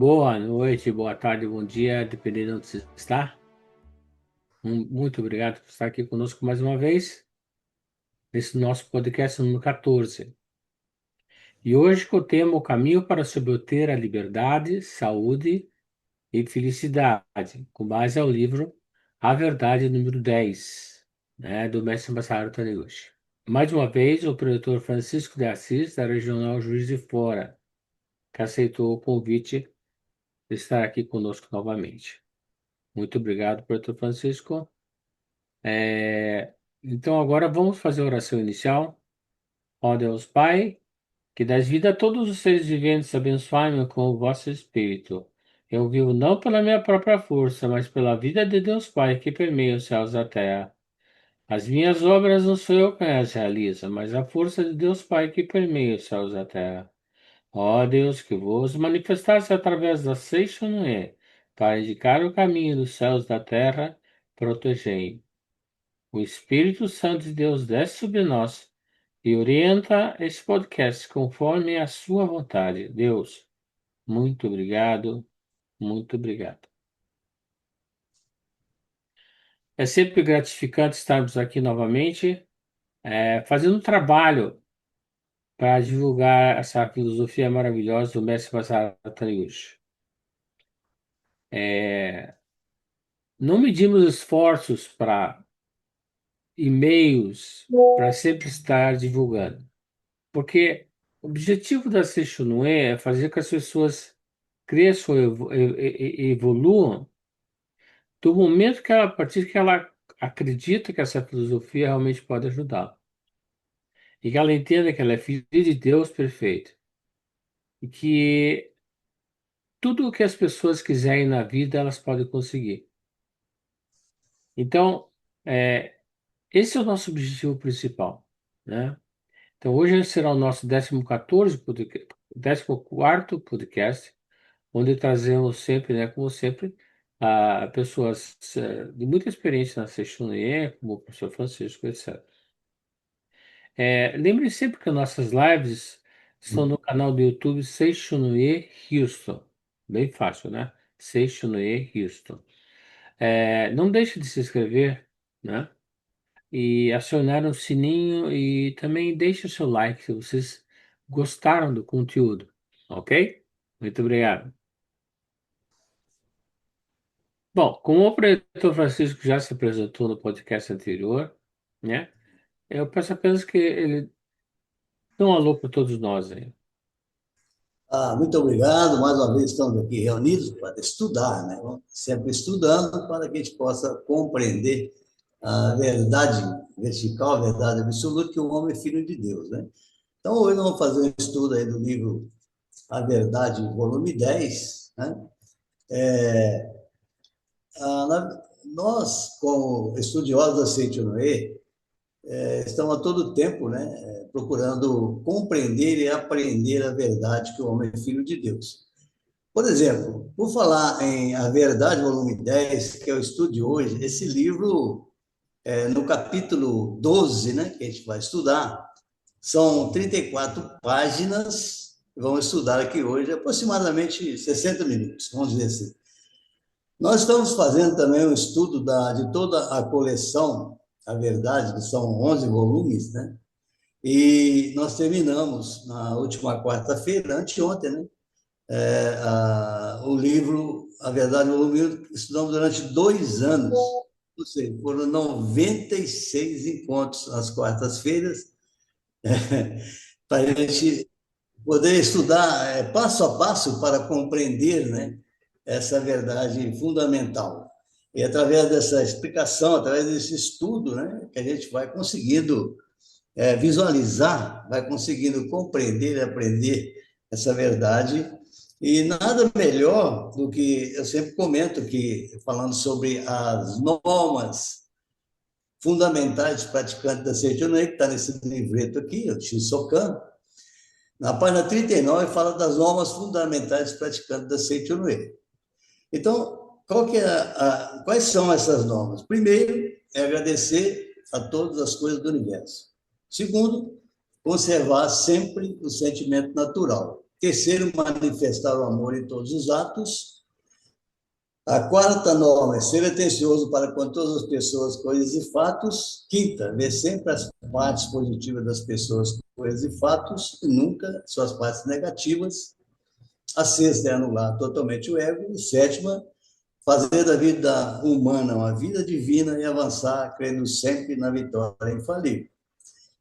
Boa noite, boa tarde, bom dia, dependendo de onde você está. Muito obrigado por estar aqui conosco mais uma vez, nesse nosso podcast número 14. E hoje com o tema O Caminho para se obter a Liberdade, Saúde e Felicidade, com base ao livro A Verdade, número 10, né, do mestre Masaru Taniguchi. Mais uma vez, o produtor Francisco de Assis, da Regional Juiz de Fora, que aceitou o convite de estar aqui conosco novamente. Muito obrigado, produtor Francisco. Então agora vamos fazer a oração inicial. Ó Deus Pai, que dás vida a todos os seres viventes, abençoai-me com o vosso Espírito. Eu vivo não pela minha própria força, mas pela vida de Deus Pai que permeia os céus e a terra. As minhas obras não sou eu quem as realiza, mas a força de Deus Pai que permeia os céus e a terra. Ó Deus, que vos manifestaste através da Seixonoé, para indicar o caminho dos céus e da terra, protegei. O Espírito Santo de Deus desce sobre nós e orienta esse podcast conforme a sua vontade. Deus, muito obrigado, muito obrigado. É sempre gratificante estarmos aqui novamente, fazendo um trabalho para divulgar essa filosofia maravilhosa do Mestre Masaru Taniguchi. Não medimos esforços para e-mails, para sempre estar divulgando. Porque o objetivo da Seixonoe é fazer com que as pessoas cresçam, evoluam do momento que ela, a partir que ela acredita que essa filosofia realmente pode ajudá-la. E que ela entenda que ela é filha de Deus perfeito. E que tudo o que as pessoas quiserem na vida, elas podem conseguir. Então, esse é o nosso objetivo principal, né? Então, hoje será o nosso 14º podcast, 14º podcast, onde trazemos sempre, né, como sempre, pessoas de muita experiência na Seixonoye, como o professor Francisco, etc. Lembre sempre que nossas lives estão no canal do YouTube Seixonoye Houston. Bem fácil, né? Seixonoye Houston. Não deixe de se inscrever, né? E acionar o sininho e também deixe o seu like se vocês gostaram do conteúdo, ok? Muito obrigado. Bom, como o pretor Francisco já se apresentou no podcast anterior, né? Eu peço apenas que ele dê um alô para todos nós aí. Muito obrigado. Mais uma vez estamos aqui reunidos para estudar, né? Sempre estudando para que a gente possa compreender a verdade vertical, a verdade absoluta, que o homem é filho de Deus, né? Então, hoje nós vamos fazer um estudo aí do livro A Verdade, volume 10, né? Nós, como estudiosos da Seitianoe, estamos a todo tempo, né, procurando compreender e aprender a verdade que o homem é filho de Deus. Por exemplo, por falar em A Verdade, volume 10, que é o estudo de hoje, esse livro, no capítulo 12, né, que a gente vai estudar, são 34 páginas, vamos estudar aqui hoje, aproximadamente 60 minutos, vamos dizer assim. Nós estamos fazendo também um estudo de toda a coleção, A Verdade, que são 11 volumes, né? E nós terminamos na última quarta-feira, anteontem, né? O livro, a verdade, o volume, estudamos durante 2 anos, ou seja, foram 96 encontros às quartas-feiras, para a gente poder estudar passo a passo para compreender, né, essa verdade fundamental. E através dessa explicação, através desse estudo, né, que a gente vai conseguindo visualizar, vai conseguindo compreender e aprender essa verdade. E nada melhor do que eu sempre comento que, falando sobre as normas fundamentais praticantes da Seitonei, que está nesse livreto aqui, o Shinsokan, na página 39 fala das normas fundamentais praticantes da Seitonei. Então, quais são essas normas? Primeiro, é agradecer a todas as coisas do universo. Segundo, conservar sempre o sentimento natural. Terceiro, manifestar o amor em todos os atos. A quarta norma é ser atencioso para com todas as pessoas, coisas e fatos. Quinta, ver sempre as partes positivas das pessoas, coisas e fatos, e nunca suas partes negativas. A sexta é anular totalmente o ego. E sétima, fazer da vida humana uma vida divina e avançar, crendo sempre na vitória infalível.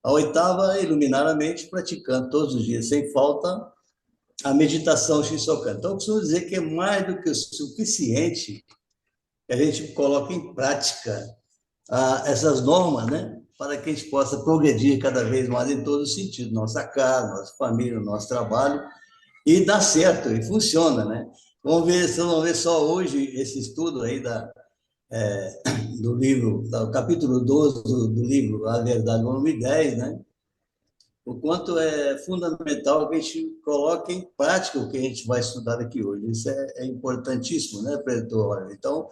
A oitava é iluminar a mente, praticando todos os dias, sem falta, a meditação Shisokan. Então, eu costumo dizer que é mais do que o suficiente que a gente coloque em prática essas normas, né? Para que a gente possa progredir cada vez mais em todos os sentidos, nossa casa, nossa família, nosso trabalho, e dá certo, e funciona, né? Vamos ver só hoje esse estudo aí do livro, do capítulo 12 do livro A Verdade, volume 10, né? O quanto é fundamental que a gente coloque em prática o que a gente vai estudar aqui hoje. Isso é importantíssimo, né, Pretor? Então,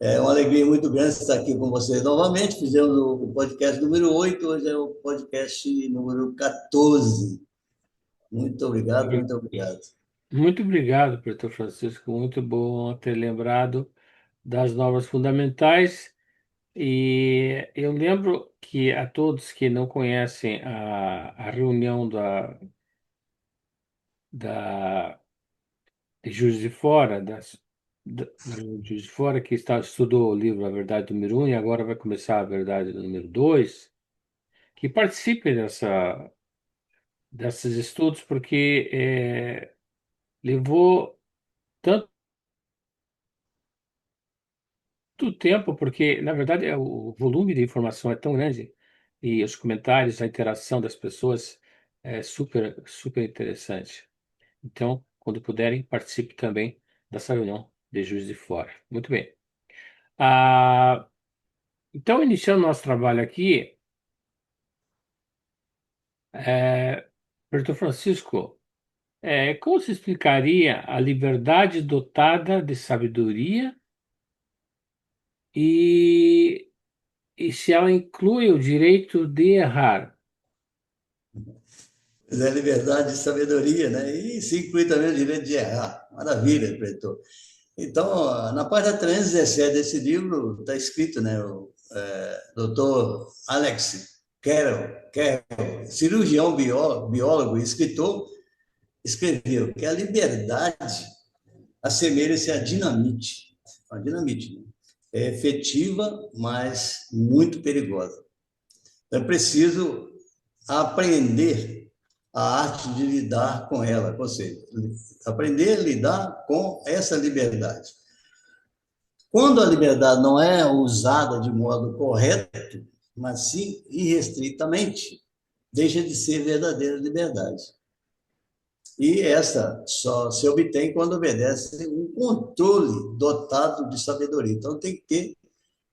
é uma alegria muito grande estar aqui com vocês novamente. Fizemos o podcast número 8, hoje é o podcast número 14. Muito obrigado, muito obrigado. Muito obrigado, Pretor Francisco. Muito bom ter lembrado das normas fundamentais. E eu lembro que a todos que não conhecem a reunião da de Juiz de Fora, da Juiz de Fora, que estudou o livro A Verdade número 1 e agora vai começar a Verdade número 2, que participe desses estudos, porque levou tanto tempo, porque, na verdade, o volume de informação é tão grande e os comentários, a interação das pessoas é super, super interessante. Então, quando puderem, participe também dessa reunião de Juiz de Fora. Muito bem. Ah, então, iniciando nosso trabalho aqui, Berto Francisco, como se explicaria a liberdade dotada de sabedoria e, e se ela inclui o direito de errar? É liberdade de sabedoria, né? E se inclui também o direito de errar. Maravilha, Pretor. Então, na página 317 desse livro está escrito, né? O doutor Alex Carroll, cirurgião, biólogo e escritor, escreveu que a liberdade assemelha-se à dinamite. A dinamite, né? É efetiva, mas muito perigosa. É preciso aprender a arte de lidar com ela, ou seja, aprender a lidar com essa liberdade. Quando a liberdade não é usada de modo correto, mas sim irrestritamente, deixa de ser verdadeira liberdade. E essa só se obtém quando obedece um controle dotado de sabedoria. Então, tem que ter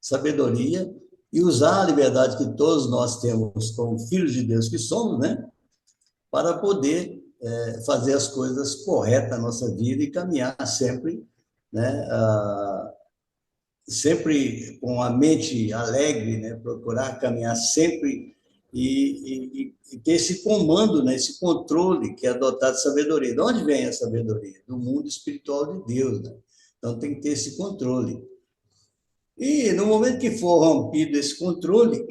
sabedoria e usar a liberdade que todos nós temos como filhos de Deus que somos, né? Para poder fazer as coisas corretas na nossa vida e caminhar sempre, né? Sempre com a mente alegre, né? Procurar caminhar sempre e ter esse comando, né? Esse controle que é adotado de sabedoria. De onde vem a sabedoria? Do mundo espiritual de Deus, né? Então tem que ter esse controle. E no momento que for rompido esse controle,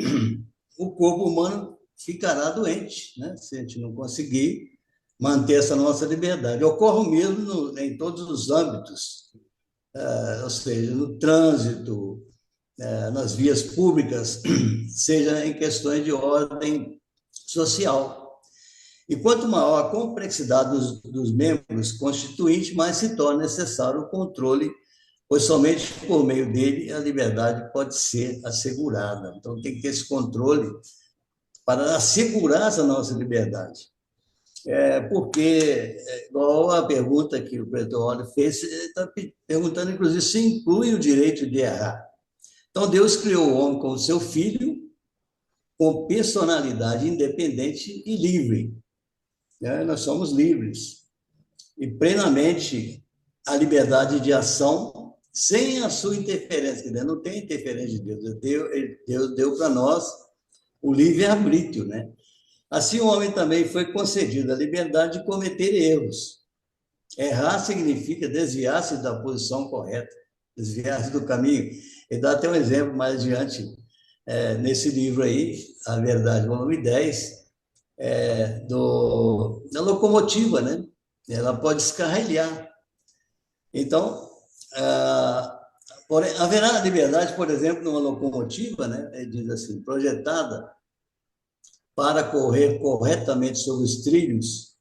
o corpo humano ficará doente, né? Se a gente não conseguir manter essa nossa liberdade. Ocorre o mesmo em todos os âmbitos, ou seja, no trânsito, nas vias públicas, seja em questões de ordem social. E quanto maior a complexidade dos membros constituintes, mais se torna necessário o controle, pois somente por meio dele a liberdade pode ser assegurada. Então, tem que ter esse controle para assegurar essa nossa liberdade. Porque, igual a pergunta que o Pretor fez, está perguntando, inclusive, se inclui o direito de errar. Então, Deus criou o homem como seu filho, com personalidade independente e livre. Né? Nós somos livres. E plenamente a liberdade de ação, sem a sua interferência. Quer dizer, não tem interferência de Deus. Deus deu para nós o livre-arbítrio, né? Assim, o homem também foi concedido a liberdade de cometer erros. Errar significa desviar-se da posição correta, desviar-se do caminho. E dá até um exemplo mais adiante, nesse livro aí, A Verdade, volume 10, da locomotiva, né? Ela pode escarrilhar. Então, porém, haverá liberdade, por exemplo, numa locomotiva, né? Ele diz assim, projetada para correr corretamente sobre os trilhos,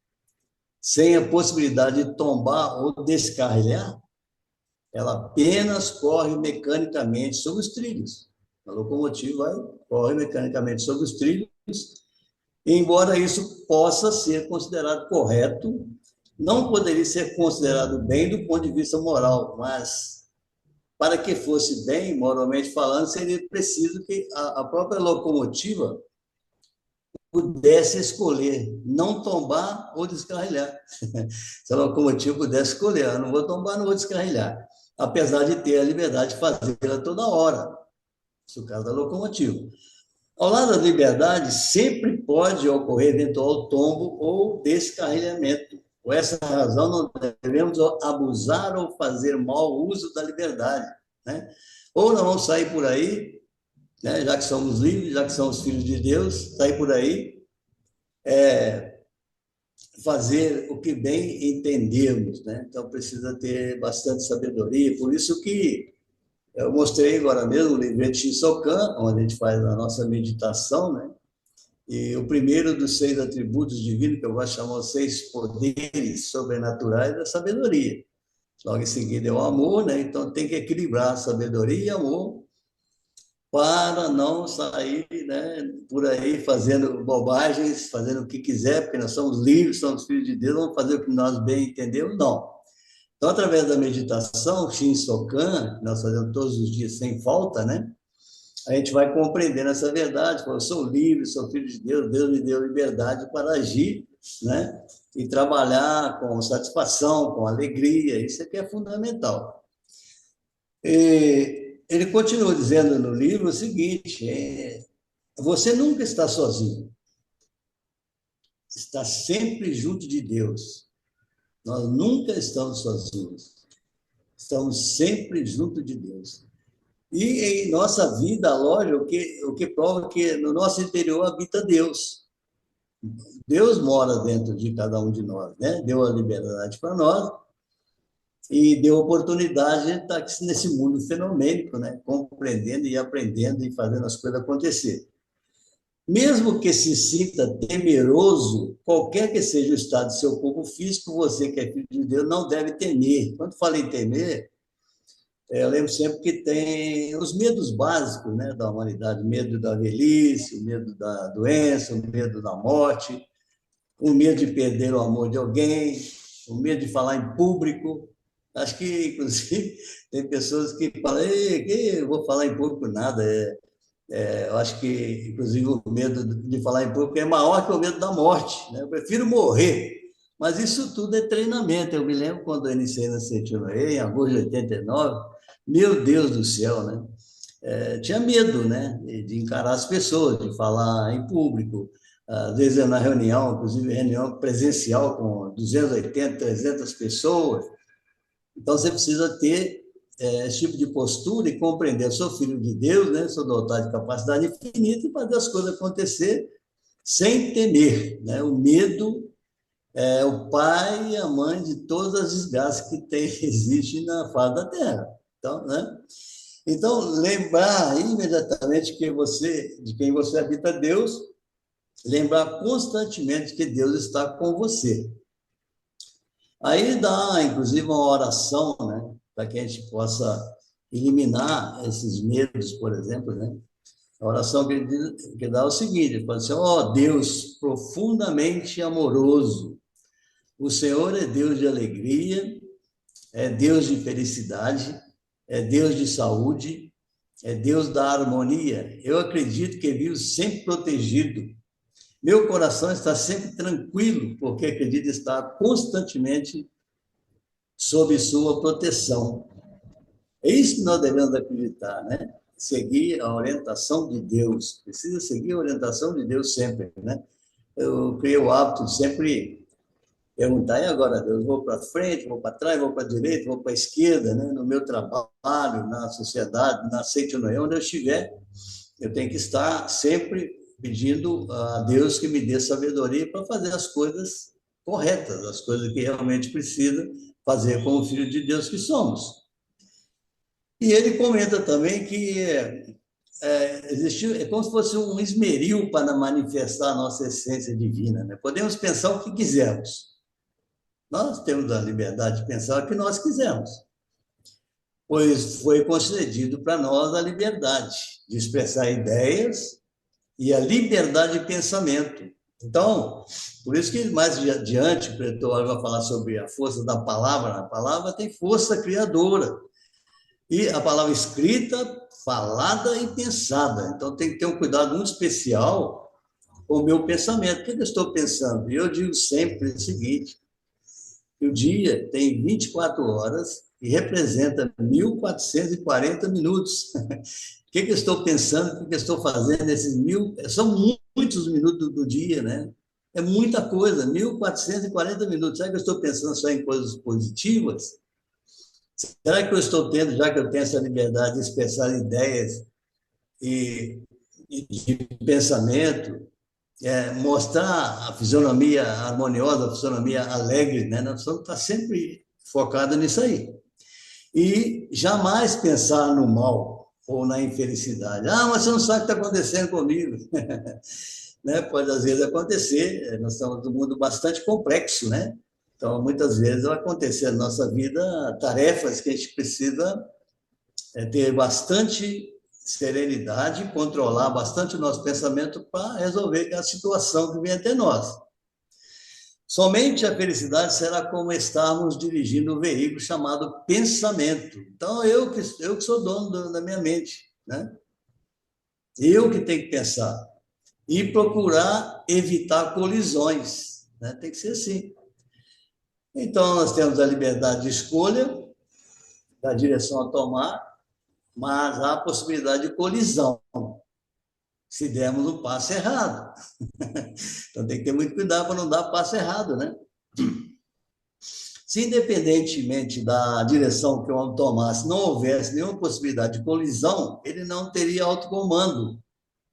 sem a possibilidade de tombar ou descarrilhar, ela apenas corre mecanicamente sobre os trilhos. A locomotiva corre mecanicamente sobre os trilhos, e, embora isso possa ser considerado correto, não poderia ser considerado bem do ponto de vista moral, mas para que fosse bem, moralmente falando, seria preciso que a própria locomotiva pudesse escolher não tombar ou descarrilhar. Se a locomotiva pudesse escolher, eu não vou tombar, não vou descarrilhar, apesar de ter a liberdade de fazê-la toda hora, no caso da locomotiva. Ao lado da liberdade, sempre pode ocorrer eventual tombo ou descarrilhamento. Por essa razão, não devemos abusar ou fazer mau uso da liberdade, né? Ou não vamos sair por aí, né, já que somos livres, já que somos filhos de Deus, sair por aí, fazer o que bem entendemos, né? Então precisa ter bastante sabedoria. Por isso que eu mostrei agora mesmo o livro de Shinsokan, onde a gente faz a nossa meditação, né? E o primeiro dos 6 atributos divinos, que eu gosto de chamar os 6 poderes sobrenaturais, é a sabedoria. Logo em seguida é o amor, né? Então tem que equilibrar sabedoria e amor para não sair, né, por aí fazendo bobagens, fazendo o que quiser, porque nós somos livres, somos filhos de Deus, vamos fazer o que nós bem entendemos? Não. Então, através da meditação, Shinsokan, que nós fazemos todos os dias sem falta, né? A gente vai compreendendo essa verdade, eu sou livre, sou filho de Deus, Deus me deu liberdade para agir, né? E trabalhar com satisfação, com alegria, isso aqui é fundamental. E ele continua dizendo no livro o seguinte: você nunca está sozinho, está sempre junto de Deus. Nós nunca estamos sozinhos, estamos sempre junto de Deus. E em nossa vida, lógico, o que prova que no nosso interior habita Deus. Deus mora dentro de cada um de nós, né? Deu a liberdade para nós e deu oportunidade de estar nesse mundo fenomênico, né? Compreendendo e aprendendo e fazendo as coisas acontecer. Mesmo que se sinta temeroso, qualquer que seja o estado do seu corpo físico, você que é filho de Deus não deve temer. Quando falo em temer, eu lembro sempre que tem os medos básicos, né, da humanidade: medo da velhice, o medo da doença, o medo da morte, o medo de perder o amor de alguém, o medo de falar em público. Acho que, inclusive, tem pessoas que falam: ei, que eu vou falar em público nada. Eu acho que, inclusive, o medo de falar em público é maior que o medo da morte, né? Eu prefiro morrer. Mas isso tudo é treinamento. Eu me lembro quando eu iniciei na Sentinela, em agosto de 89, meu Deus do céu, né? Tinha medo, né? De encarar as pessoas, de falar em público. Às vezes na reunião, inclusive reunião presencial com 280, 300 pessoas. Então você precisa ter esse tipo de postura e compreender: eu sou filho de Deus, né? Sou dotado de capacidade infinita e fazer as coisas acontecer sem temer, né? O medo é o pai e a mãe de todas as desgraças que tem, existe na face da Terra. Então, né? Então, lembrar imediatamente que você, de quem você habita, Deus, lembrar constantemente que Deus está com você. Aí dá, inclusive, uma oração, né, para que a gente possa eliminar esses medos, por exemplo, né? A oração que dá é o seguinte: ele fala assim: ó Deus profundamente amoroso, o Senhor é Deus de alegria, é Deus de felicidade, é Deus de saúde, é Deus da harmonia. Eu acredito que vivo sempre protegido. Meu coração está sempre tranquilo, porque acredito estar constantemente sob sua proteção. É isso que nós devemos acreditar, né? Seguir a orientação de Deus. Precisa seguir a orientação de Deus sempre, né? eu criei o hábito de sempre perguntar, e agora, Deus, vou para frente, vou para trás, vou para a direita, vou para a esquerda, né? No meu trabalho, na sociedade, na seita, onde eu estiver, eu tenho que estar sempre pedindo a Deus que me dê sabedoria para fazer as coisas corretas, as coisas que realmente precisa fazer como filho de Deus que somos. E ele comenta também que existiu, é como se fosse um esmeril para manifestar a nossa essência divina, né? Podemos pensar o que quisermos. Nós temos a liberdade de pensar o que nós quisermos, pois foi concedido para nós a liberdade de expressar ideias e a liberdade de pensamento. Então, por isso que mais adiante o pretor vai falar sobre a força da palavra. A palavra tem força criadora. E a palavra escrita, falada e pensada. Então, tem que ter um cuidado muito especial com o meu pensamento. O que eu estou pensando? E eu digo sempre o seguinte, que o dia tem 24 horas e representa 1.440 minutos. O que eu estou pensando, o que eu estou fazendo nesses mil... São muitos minutos do dia, né? É muita coisa, 1.440 minutos. Será que eu estou pensando só em coisas positivas? Será que eu estou tendo, já que eu tenho essa liberdade de expressar ideias e, e de pensamento, mostrar a fisionomia harmoniosa, a fisionomia alegre, né? Nós precisamos estar sempre focados nisso aí. E jamais pensar no mal ou na infelicidade. Ah, mas você não sabe o que está acontecendo comigo. Né? Pode, às vezes, acontecer. Nós estamos num mundo bastante complexo, né? Então, muitas vezes, vai acontecer na nossa vida tarefas que a gente precisa ter bastante serenidade, controlar bastante o nosso pensamento para resolver a situação que vem até nós. Somente a felicidade será como estarmos dirigindo um veículo chamado pensamento. Então, eu que sou dono da minha mente, né? Eu que tenho que pensar e procurar evitar colisões, né? Tem que ser assim. Então, nós temos a liberdade de escolha, da direção a tomar, mas há a possibilidade de colisão, se dermos um passo errado. Então, tem que ter muito cuidado para não dar passo errado, né? Se, independentemente da direção que o homem tomasse, não houvesse nenhuma possibilidade de colisão, ele não teria autocomando.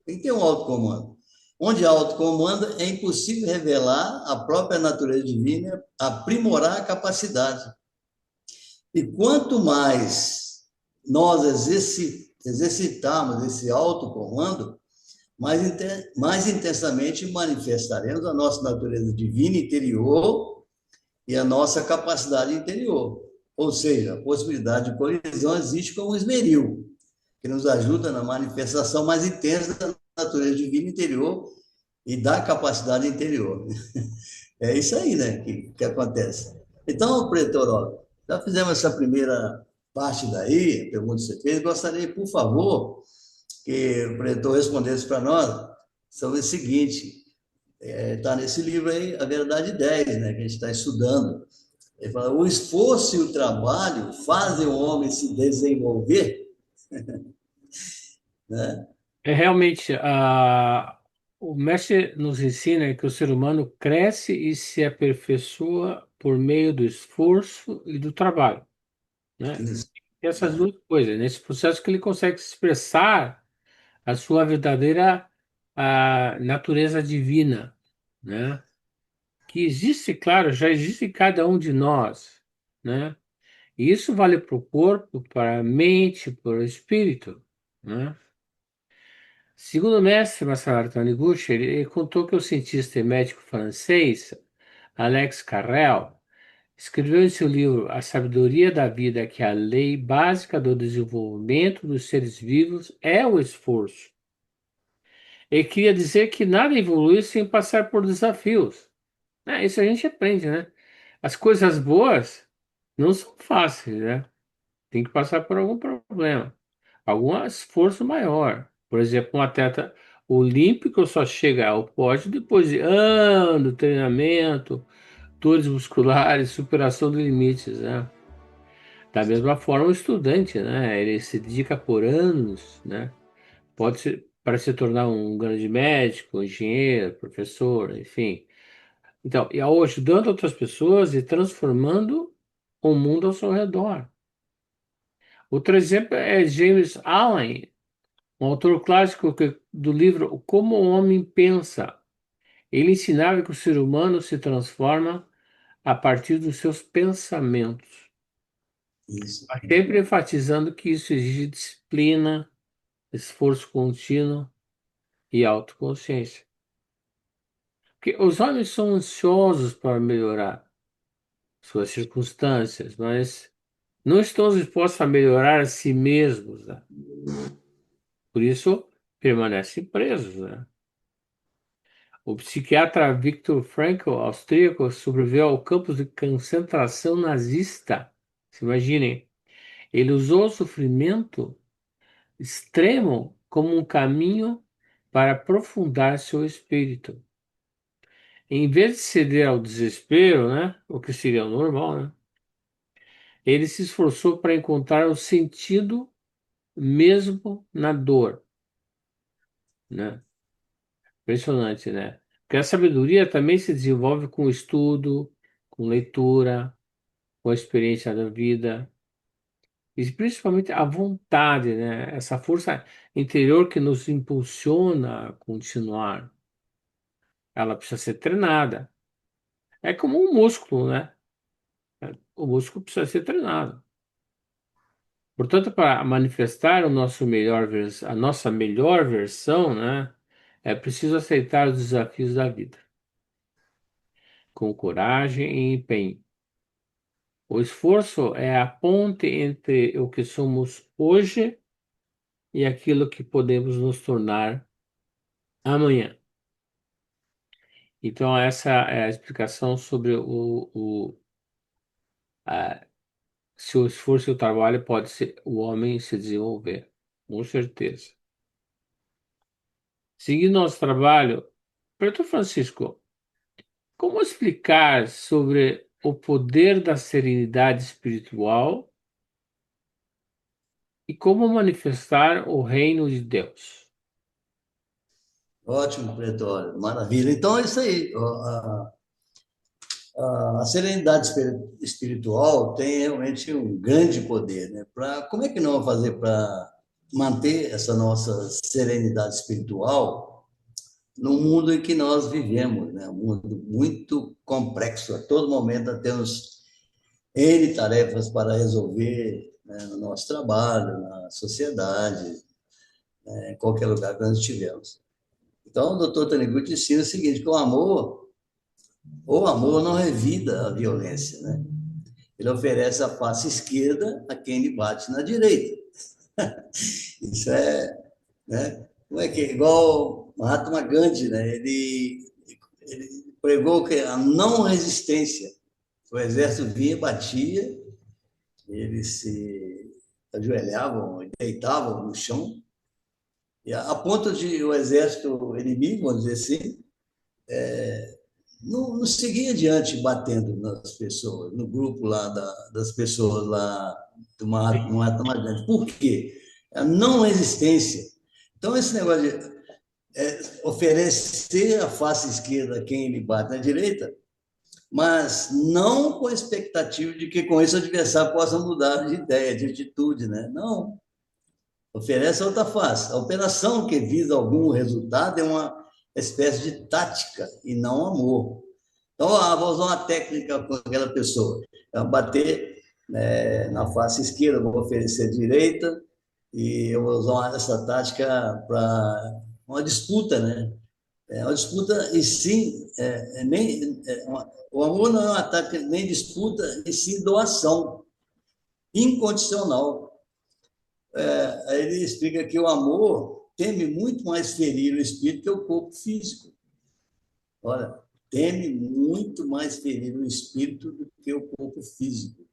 Tem que ter um autocomando. Onde há autocomando, é impossível revelar a própria natureza divina, aprimorar a capacidade. E quanto mais nós exercitarmos esse autocomando, mais intensamente manifestaremos a nossa natureza divina interior e a nossa capacidade interior. Ou seja, a possibilidade de colisão existe como um esmeril, que nos ajuda na manifestação mais intensa da natureza divina interior e da capacidade interior. É isso aí, né, que acontece. Então, pretor, ó, já fizemos essa primeira parte daí, a pergunta que você fez. Gostaria, por favor, que o pretor respondesse para nós sobre o seguinte: está nesse livro aí, A Verdade 10, né, que a gente está estudando. Ele fala: o esforço e o trabalho fazem o homem se desenvolver, né? É realmente o mestre nos ensina que o ser humano cresce e se aperfeiçoa por meio do esforço e do trabalho, né? Isso. E essas duas coisas, nesse processo que ele consegue expressar a sua verdadeira natureza divina, né? Que existe, claro, já existe em cada um de nós, né? E isso vale para o corpo, para a mente, para o espírito, né? Segundo o mestre Masaru Taniguchi, ele contou que o cientista e médico francês Alex Carrel escreveu em seu livro A Sabedoria da Vida que a lei básica do desenvolvimento dos seres vivos é o esforço. Ele queria dizer que nada evolui sem passar por desafios. Isso a gente aprende, né? As coisas boas não são fáceis, né? Tem que passar por algum problema, algum esforço maior. Por exemplo, um atleta olímpico só chega ao pódio depois de anos de treinamento, dores musculares, superação de limites, né? Da mesma forma, o estudante, né? Ele se dedica por anos, né? Pode ser. para se tornar um grande médico, engenheiro, professor, enfim. Então, e ajudando outras pessoas e transformando o mundo ao seu redor. Outro exemplo é James Allen, um autor clássico do livro Como o Homem Pensa. Ele ensinava que o ser humano se transforma a partir dos seus pensamentos, Isso. mas sempre enfatizando que isso exige disciplina, esforço contínuo e autoconsciência. Porque os homens são ansiosos para melhorar suas circunstâncias, mas não estão dispostos a melhorar a si mesmos, né? Por isso, permanecem presos, né? O psiquiatra Viktor Frankl, austríaco, sobreviveu ao campo de concentração nazista. Se imaginem, ele usou o sofrimento extremo como um caminho para aprofundar seu espírito. Em vez de ceder ao desespero, né, o que seria o normal, né, ele se esforçou para encontrar o sentido mesmo na dor, né? Impressionante, né? Porque a sabedoria também se desenvolve com estudo, com leitura, com a experiência da vida, e principalmente a vontade, né? Essa força interior que nos impulsiona a continuar, ela precisa ser treinada. É como um músculo, né? O músculo precisa ser treinado. Portanto, para manifestar a nossa melhor versão, né? É preciso aceitar os desafios da vida, com coragem e empenho. O esforço é a ponte entre o que somos hoje e aquilo que podemos nos tornar amanhã. Então, essa é a explicação sobre a- se o esforço e o trabalho pode ser o homem se desenvolver. Com certeza. Seguindo nosso trabalho, Preto Francisco, como explicar sobre o poder da serenidade espiritual e como manifestar o reino de Deus? Ótimo, Pretório. Maravilha. Então é isso aí. A serenidade espiritual tem realmente um grande poder, né? Como é que nós vamos fazer para manter essa nossa serenidade espiritual no mundo em que nós vivemos, né? Um mundo muito complexo. A todo momento nós temos N tarefas para resolver, né? No nosso trabalho, na sociedade, né? Em qualquer lugar que nós estivermos. Então, o doutor Taniguchi ensina o seguinte, que o amor não revida a violência, né? Ele oferece a face esquerda a quem lhe bate na direita. Isso é, né? Como é que é? Igual Mahatma Gandhi, né? Ele pregou que a não resistência. O exército vinha, batia, eles se ajoelhavam, deitavam no chão, e a ponto de o exército inimigo, vamos dizer assim, não seguia adiante batendo nas pessoas, no grupo lá das pessoas lá do Mahatma Gandhi. Por quê? A não resistência. Então, esse negócio de oferecer a face esquerda a quem ele bate na direita, mas não com a expectativa de que com isso o adversário possa mudar de ideia, de atitude, né? Não. Oferece a outra face. A operação que visa algum resultado é uma espécie de tática e não amor. Então, vou usar uma técnica com aquela pessoa. Eu bater, né, na face esquerda, vou oferecer a direita, e eu vou usar essa tática para uma disputa, né? É uma disputa, e sim, o amor não é uma tática nem disputa, e sim doação incondicional. Aí ele explica que o amor teme muito mais ferir o espírito que o corpo físico. Olha, teme muito mais ferir o espírito do que o corpo físico.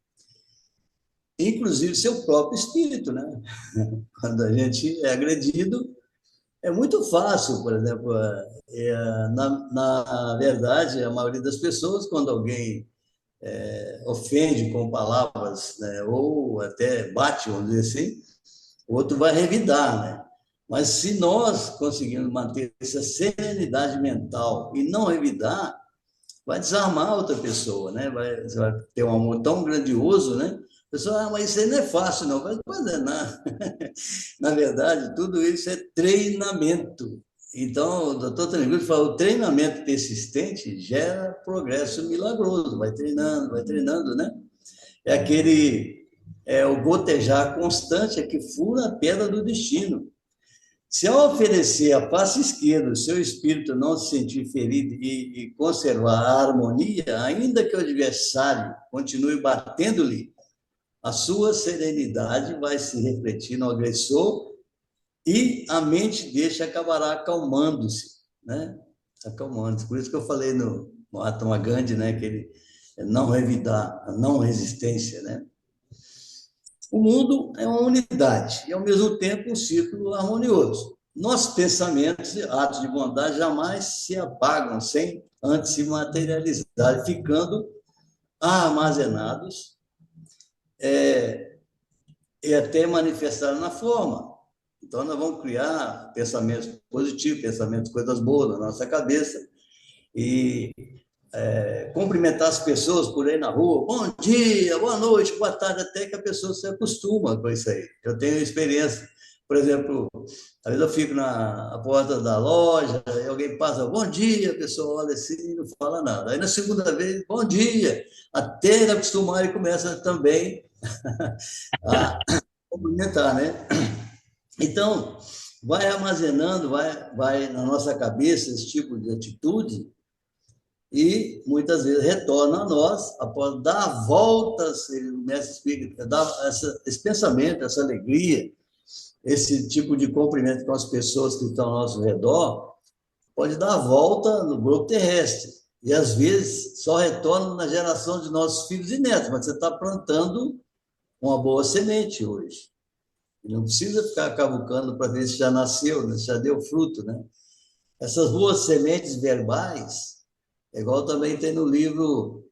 Inclusive seu próprio espírito, né? Quando a gente é agredido, é muito fácil, por exemplo, na verdade, a maioria das pessoas, quando alguém ofende com palavras, né, ou até bate, vamos dizer assim, o outro vai revidar, né? Mas se nós conseguirmos manter essa serenidade mental e não revidar, vai desarmar a outra pessoa, né? Você vai ter um amor tão grandioso, né? A pessoa, mas isso aí não é fácil, não. Mas não é nada. Na verdade, tudo isso é treinamento. Então, o doutor Taniguchi fala, o treinamento persistente gera progresso milagroso, vai treinando, né? É aquele, é o gotejar constante é que fura a pedra do destino. Se ao oferecer a face esquerda, o seu espírito não se sentir ferido e conservar a harmonia, ainda que o adversário continue batendo-lhe, a sua serenidade vai se refletir no agressor e a mente dele acabará acalmando-se, né? Acalmando-se. Por isso que eu falei no Mahatma Gandhi, né? Que ele não revidar, a não resistência, né? O mundo é uma unidade e, ao mesmo tempo, um círculo harmonioso. Nossos pensamentos e atos de bondade jamais se apagam sem antes se materializar, ficando armazenados e até manifestar na forma. Então, nós vamos criar pensamentos positivos, pensamentos, coisas boas na nossa cabeça e cumprimentar as pessoas por aí na rua, bom dia, boa noite, boa tarde, até que a pessoa se acostuma com isso aí. Eu tenho experiência, por exemplo, às vezes eu fico na porta da loja, e alguém passa, bom dia, a pessoa olha assim e não fala nada. Aí na segunda vez, bom dia, até ele acostumar e começa também a cumprimentar, né? Então, vai armazenando, vai na nossa cabeça esse tipo de atitude e muitas vezes retorna a nós após dar voltas, o mestre explica, dar esse pensamento, essa alegria, esse tipo de cumprimento com as pessoas que estão ao nosso redor, pode dar a volta no globo terrestre. E às vezes só retorna na geração de nossos filhos e netos, mas você está plantando uma boa semente hoje. E não precisa ficar cavucando para ver se já nasceu, né? Se já deu fruto, né? Essas boas sementes verbais, é igual também tem no livro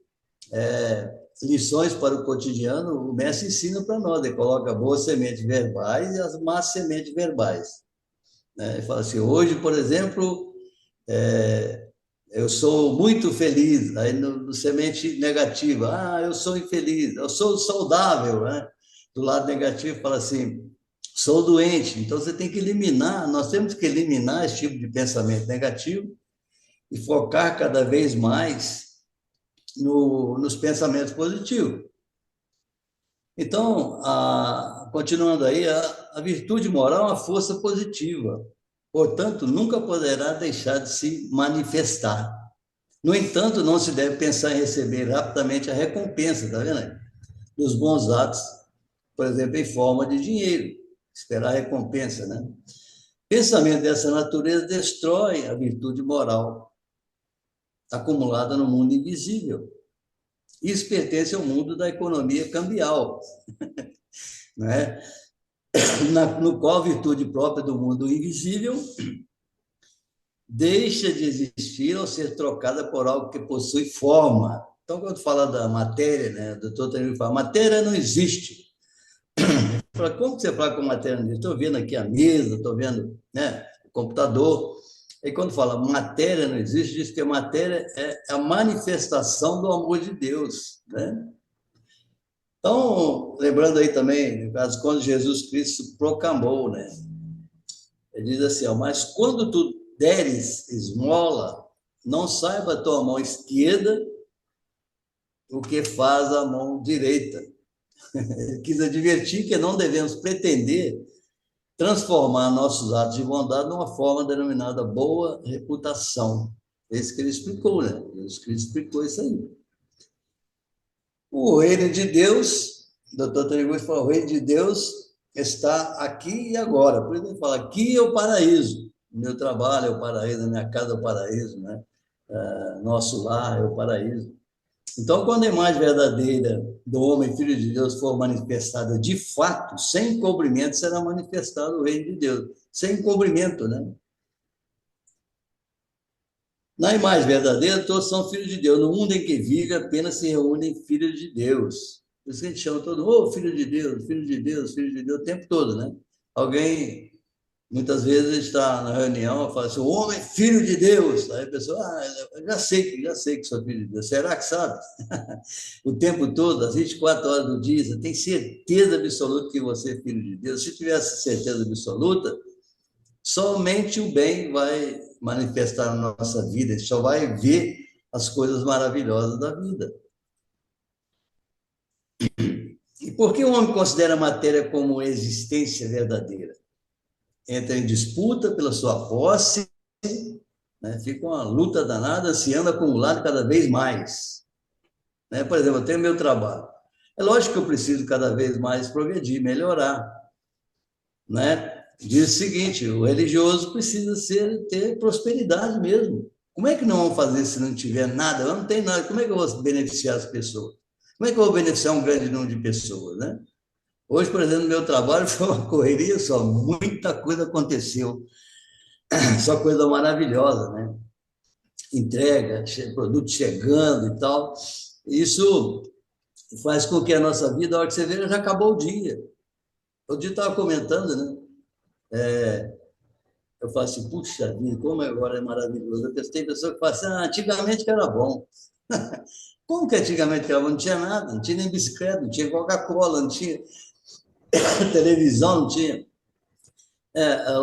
Lições para o Cotidiano, o mestre ensina para nós, ele coloca boas sementes verbais e as más sementes verbais. Né? Ele fala assim, hoje, por exemplo, eu sou muito feliz, aí no semente negativa, eu sou infeliz, eu sou saudável, né? Do lado negativo fala assim, sou doente, então você tem que eliminar, nós temos que eliminar esse tipo de pensamento negativo e focar cada vez mais nos pensamentos positivos. Então, continuando aí, a virtude moral é uma força positiva, portanto, nunca poderá deixar de se manifestar. No entanto, não se deve pensar em receber rapidamente a recompensa, tá vendo aí? Dos bons atos, por exemplo, em forma de dinheiro, esperar a recompensa, né? Pensamento dessa natureza destrói a virtude moral acumulada no mundo invisível. Isso pertence ao mundo da economia cambial, né? No qual a virtude própria do mundo invisível deixa de existir ao ser trocada por algo que possui forma. Então, quando fala da matéria, né, o doutor Tanilo fala, matéria não existe. Fala, como que você fala com matéria não existe? Estou vendo aqui a mesa, estou vendo, né, o computador. E quando fala matéria não existe, diz que a matéria é a manifestação do amor de Deus, né? Então, lembrando aí também, no caso, quando Jesus Cristo proclamou, né? Ele diz assim, ó, mas quando tu deres esmola, não saiba a tua mão esquerda o que faz a mão direita. Ele quis advertir que não devemos pretender transformar nossos atos de bondade numa forma denominada boa reputação. Esse que ele explicou, né? Jesus Cristo explicou isso aí. O reino de Deus, o doutor Taniguchi falou, o reino de Deus está aqui e agora. Por isso ele fala, aqui é o paraíso. O meu trabalho é o paraíso, a minha casa é o paraíso, né? Nosso lar é o paraíso. Então, quando a imagem verdadeira do homem, filho de Deus, for manifestada de fato, sem encobrimento, será manifestado o reino de Deus. Sem encobrimento, né? Na imagem verdadeira, todos são filhos de Deus. No mundo em que vive, apenas se reúnem filhos de Deus. Por isso que a gente chama todo mundo, oh, filho de Deus, filho de Deus, filho de Deus, o tempo todo, né? Alguém Muitas vezes a gente está na reunião, fala assim, o homem é filho de Deus. Aí a pessoa, eu já sei que sou filho de Deus. Será que sabe? O tempo todo, às 24 horas do dia, você tem certeza absoluta que você é filho de Deus. Se tivesse certeza absoluta, somente o bem vai manifestar na nossa vida, a gente só vai ver as coisas maravilhosas da vida. E por que o homem considera a matéria como existência verdadeira? Entra em disputa pela sua posse, né? Fica uma luta danada, se anda acumulado cada vez mais. Né? Por exemplo, eu tenho meu trabalho. É lógico que eu preciso cada vez mais progredir, melhorar. Né? Diz o seguinte: o religioso precisa ter prosperidade mesmo. Como é que não vão fazer se não tiver nada? Eu não tenho nada. Como é que eu vou beneficiar as pessoas? Como é que eu vou beneficiar um grande número de pessoas? Né? Hoje, por exemplo, no meu trabalho foi uma correria só, muita coisa aconteceu, só coisa maravilhosa, né? Entrega, produto chegando e tal. Isso faz com que a nossa vida, a hora que você vê, já acabou o dia. O dia estava comentando, né? Eu falo assim, puxa vida, como agora é maravilhoso. Tem pessoas que falam assim, antigamente que era bom. Como que antigamente que era bom? Não tinha nada, não tinha nem bicicleta, não tinha Coca-Cola, não tinha televisão, não tinha.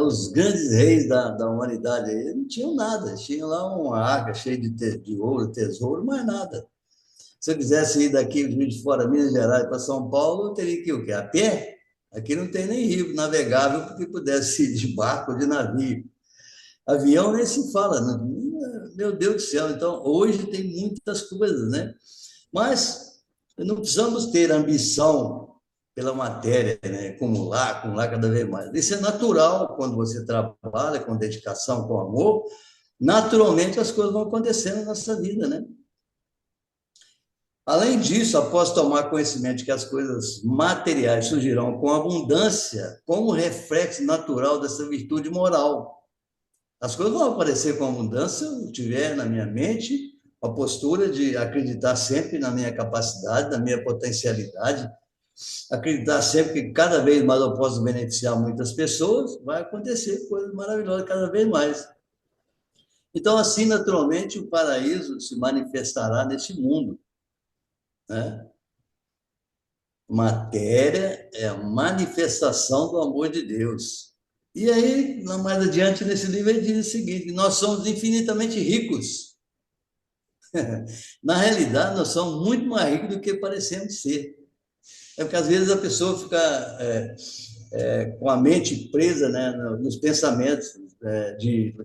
Os grandes reis da humanidade aí não tinham nada, tinham lá uma arca cheia de ouro, tesouro, mais nada. Se eu quisesse ir daqui de fora, Minas Gerais, para São Paulo, eu teria que ir o quê? A pé? Aqui não tem nem rio navegável porque pudesse ir de barco ou de navio. Avião nem se fala, né? Meu Deus do céu. Então, hoje tem muitas coisas, né? Mas não precisamos ter ambição pela matéria, né? Acumular cada vez mais. Isso é natural quando você trabalha com dedicação, com amor. Naturalmente, as coisas vão acontecendo na nossa vida, né? Além disso, após tomar conhecimento de que as coisas materiais surgirão com abundância, como reflexo natural dessa virtude moral. As coisas vão aparecer com abundância se eu tiver na minha mente a postura de acreditar sempre na minha capacidade, na minha potencialidade, acreditar sempre que cada vez mais eu posso beneficiar muitas pessoas, vai acontecer coisas maravilhosas cada vez mais. Então, assim, naturalmente, o paraíso se manifestará neste mundo, né? Matéria é a manifestação do amor de Deus. E aí, mais adiante nesse livro, ele diz o seguinte: nós somos infinitamente ricos. Na realidade, nós somos muito mais ricos do que parecemos ser. É porque às vezes a pessoa fica com a mente presa, né, nos pensamentos,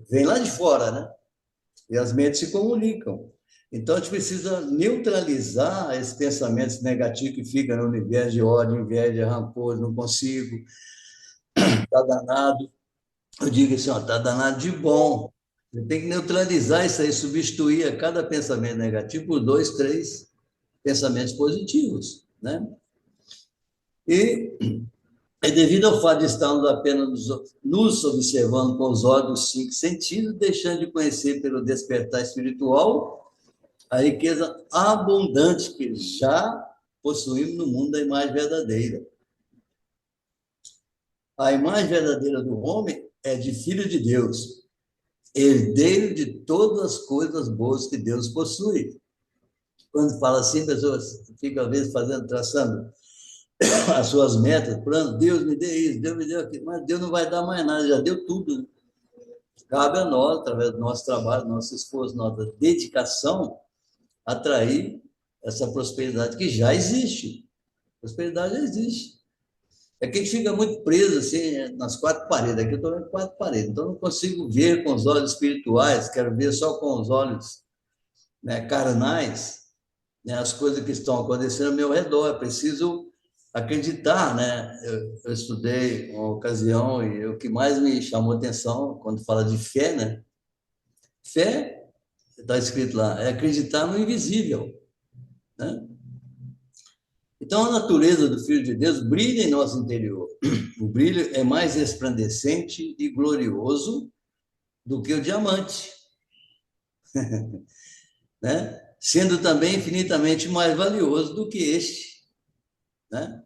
vem lá de fora, né? E as mentes se comunicam. Então, a gente precisa neutralizar esses pensamentos negativos que ficam no universo de ódio, inveja, rancor, não consigo, está danado. Eu digo assim, está danado de bom. Você tem que neutralizar isso aí, substituir a cada pensamento negativo por dois, três pensamentos positivos, né? E é devido ao fato de estarmos apenas nos observando com os olhos dos cinco sentidos, deixando de conhecer pelo despertar espiritual a riqueza abundante que já possuímos no mundo da imagem verdadeira. A imagem verdadeira do homem é de filho de Deus, herdeiro de todas as coisas boas que Deus possui. Quando fala assim, a pessoa fica, às vezes, traçando as suas metas, planos, Deus me dê isso, Deus me dê aquilo, mas Deus não vai dar mais nada, já deu tudo. Cabe a nós, através do nosso trabalho, do nosso esforço, nossa dedicação, atrair essa prosperidade que já existe. Prosperidade já existe. É que a gente fica muito preso assim, nas quatro paredes. Aqui eu estou vendo quatro paredes, então eu não consigo ver com os olhos espirituais, quero ver só com os olhos, né, carnais, né, as coisas que estão acontecendo ao meu redor. É preciso acreditar, né? Eu estudei uma ocasião e o que mais me chamou atenção quando fala de fé, né? Fé, está escrito lá, é acreditar no invisível, né? Então, a natureza do Filho de Deus brilha em nosso interior. O brilho é mais resplandecente e glorioso do que o diamante, né? Sendo também infinitamente mais valioso do que este, né?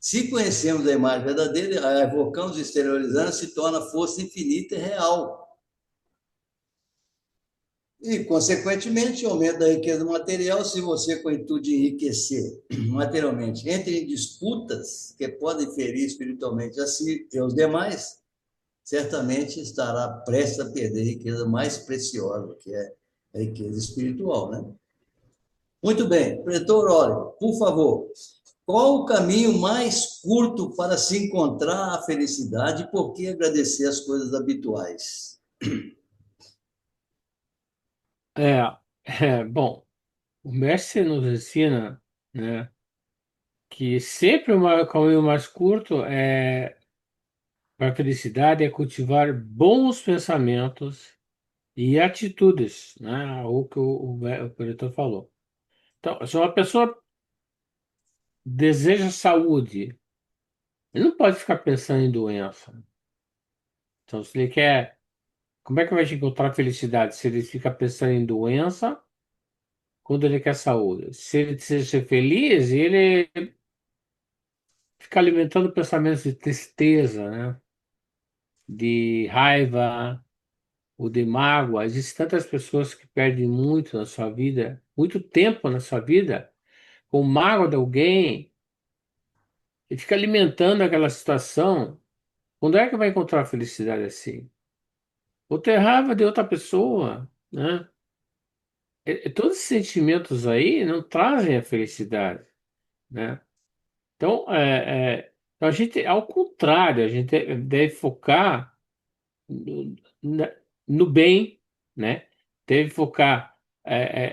Se conhecemos a imagem verdadeira, a evocamos e exteriorizamos, se torna força infinita e real. E, consequentemente, aumenta a riqueza material se você, com o intuito de enriquecer materialmente, entra em disputas que podem ferir espiritualmente a si e aos demais, certamente estará prestes a perder a riqueza mais preciosa, que é a riqueza espiritual, né? Muito bem, pretor, olha, por favor, qual o caminho mais curto para se encontrar a felicidade e por que agradecer as coisas habituais? É, bom, o mestre nos ensina, né, que sempre o caminho mais curto para a felicidade é cultivar bons pensamentos e atitudes, né, o que o Pretor falou. Então, se uma pessoa deseja saúde, ele não pode ficar pensando em doença. Então, se ele quer, como é que vai encontrar felicidade? Se ele fica pensando em doença, quando ele quer saúde. Se ele deseja ser feliz, ele fica alimentando pensamentos de tristeza, né? De raiva ou de mágoa. Existem tantas pessoas que perdem muito na sua vida, muito tempo na sua vida, com mágoa de alguém, e fica alimentando aquela situação. Quando é que vai encontrar felicidade assim? Ou ter raiva de outra pessoa, né? Todos esses sentimentos aí não trazem a felicidade, né? Então, então a gente, ao contrário, a gente deve focar no, na- no bem, né? Deve focar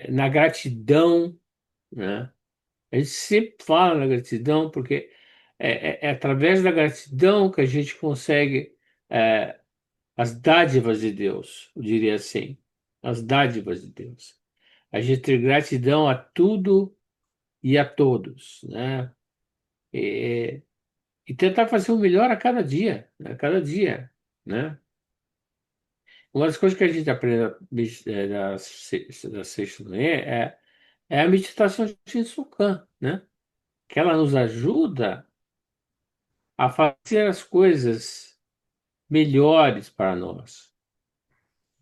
na gratidão, né? A gente sempre fala na gratidão porque é através da gratidão que a gente consegue é, as dádivas de Deus, eu diria assim, as dádivas de Deus. A gente ter gratidão a tudo e a todos, né? E, e tentar fazer o melhor a cada dia, né? A cada dia, né? Uma das coisas que a gente aprende da sexta manhã é a meditação de Shinsukan, né? Que ela nos ajuda a fazer as coisas melhores para nós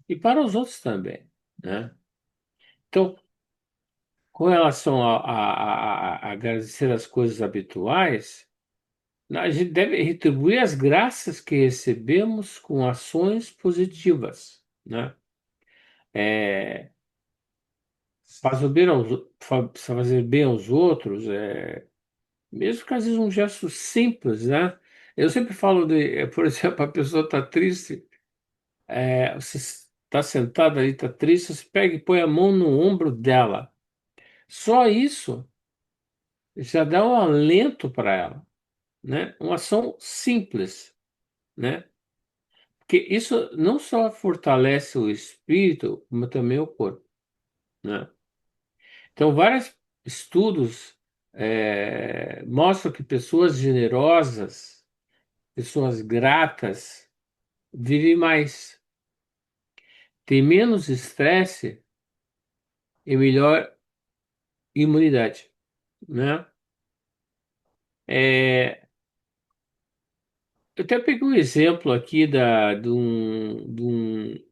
e para os outros também, né? Então, com relação a agradecer as coisas habituais, a gente deve retribuir as graças que recebemos com ações positivas, né? É, fazer bem aos outros, mesmo que às vezes um gesto simples, né? Eu sempre falo por exemplo, a pessoa está triste, você está sentado ali, está triste, você pega e põe a mão no ombro dela. Só isso já dá um alento para ela, né? Uma ação simples, né? Porque isso não só fortalece o espírito, como também o corpo, né? Então, vários estudos mostram que pessoas generosas, pessoas gratas, vivem mais, têm menos estresse e melhor imunidade, né? É, eu até peguei um exemplo aqui de um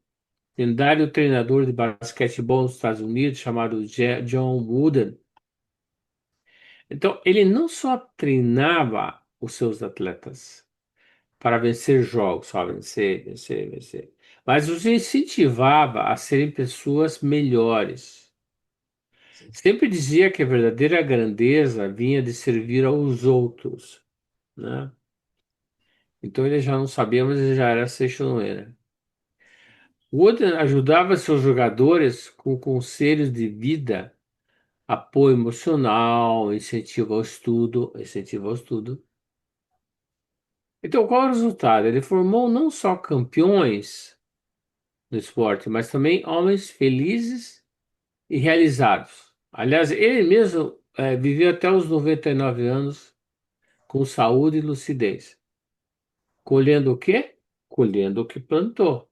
lendário treinador de basquetebol nos Estados Unidos chamado John Wooden. Então, ele não só treinava os seus atletas para vencer jogos, só vencer, vencer, vencer, mas os incentivava a serem pessoas melhores. Sempre dizia que a verdadeira grandeza vinha de servir aos outros, né? Então ele já não sabia, mas ele já era sexto-noena. Wooden ajudava seus jogadores com conselhos de vida, apoio emocional, incentivo ao estudo. Então, qual é o resultado? Ele formou não só campeões no esporte, mas também homens felizes e realizados. Aliás, ele mesmo viveu até os 99 anos com saúde e lucidez. Colhendo o quê? Colhendo o que plantou,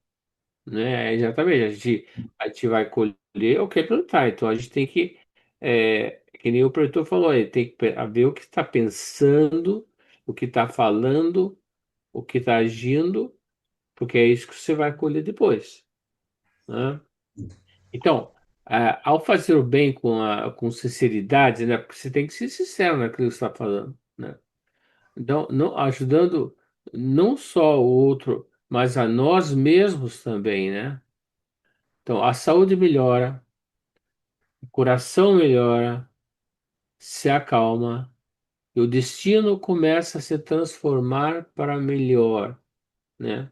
né? Exatamente. A gente vai colher o que plantar. Então, a gente tem que, que nem o produtor falou, ele tem que ver o que está pensando o que está falando, o que está agindo, porque é isso que você vai colher depois, né? Então, ao fazer o bem com sinceridade, né? Porque você tem que ser sincero naquilo que você está falando, né? Então, não, ajudando não só o outro, mas a nós mesmos também, né? Então, a saúde melhora, o coração melhora, se acalma, e o destino começa a se transformar para melhor, né?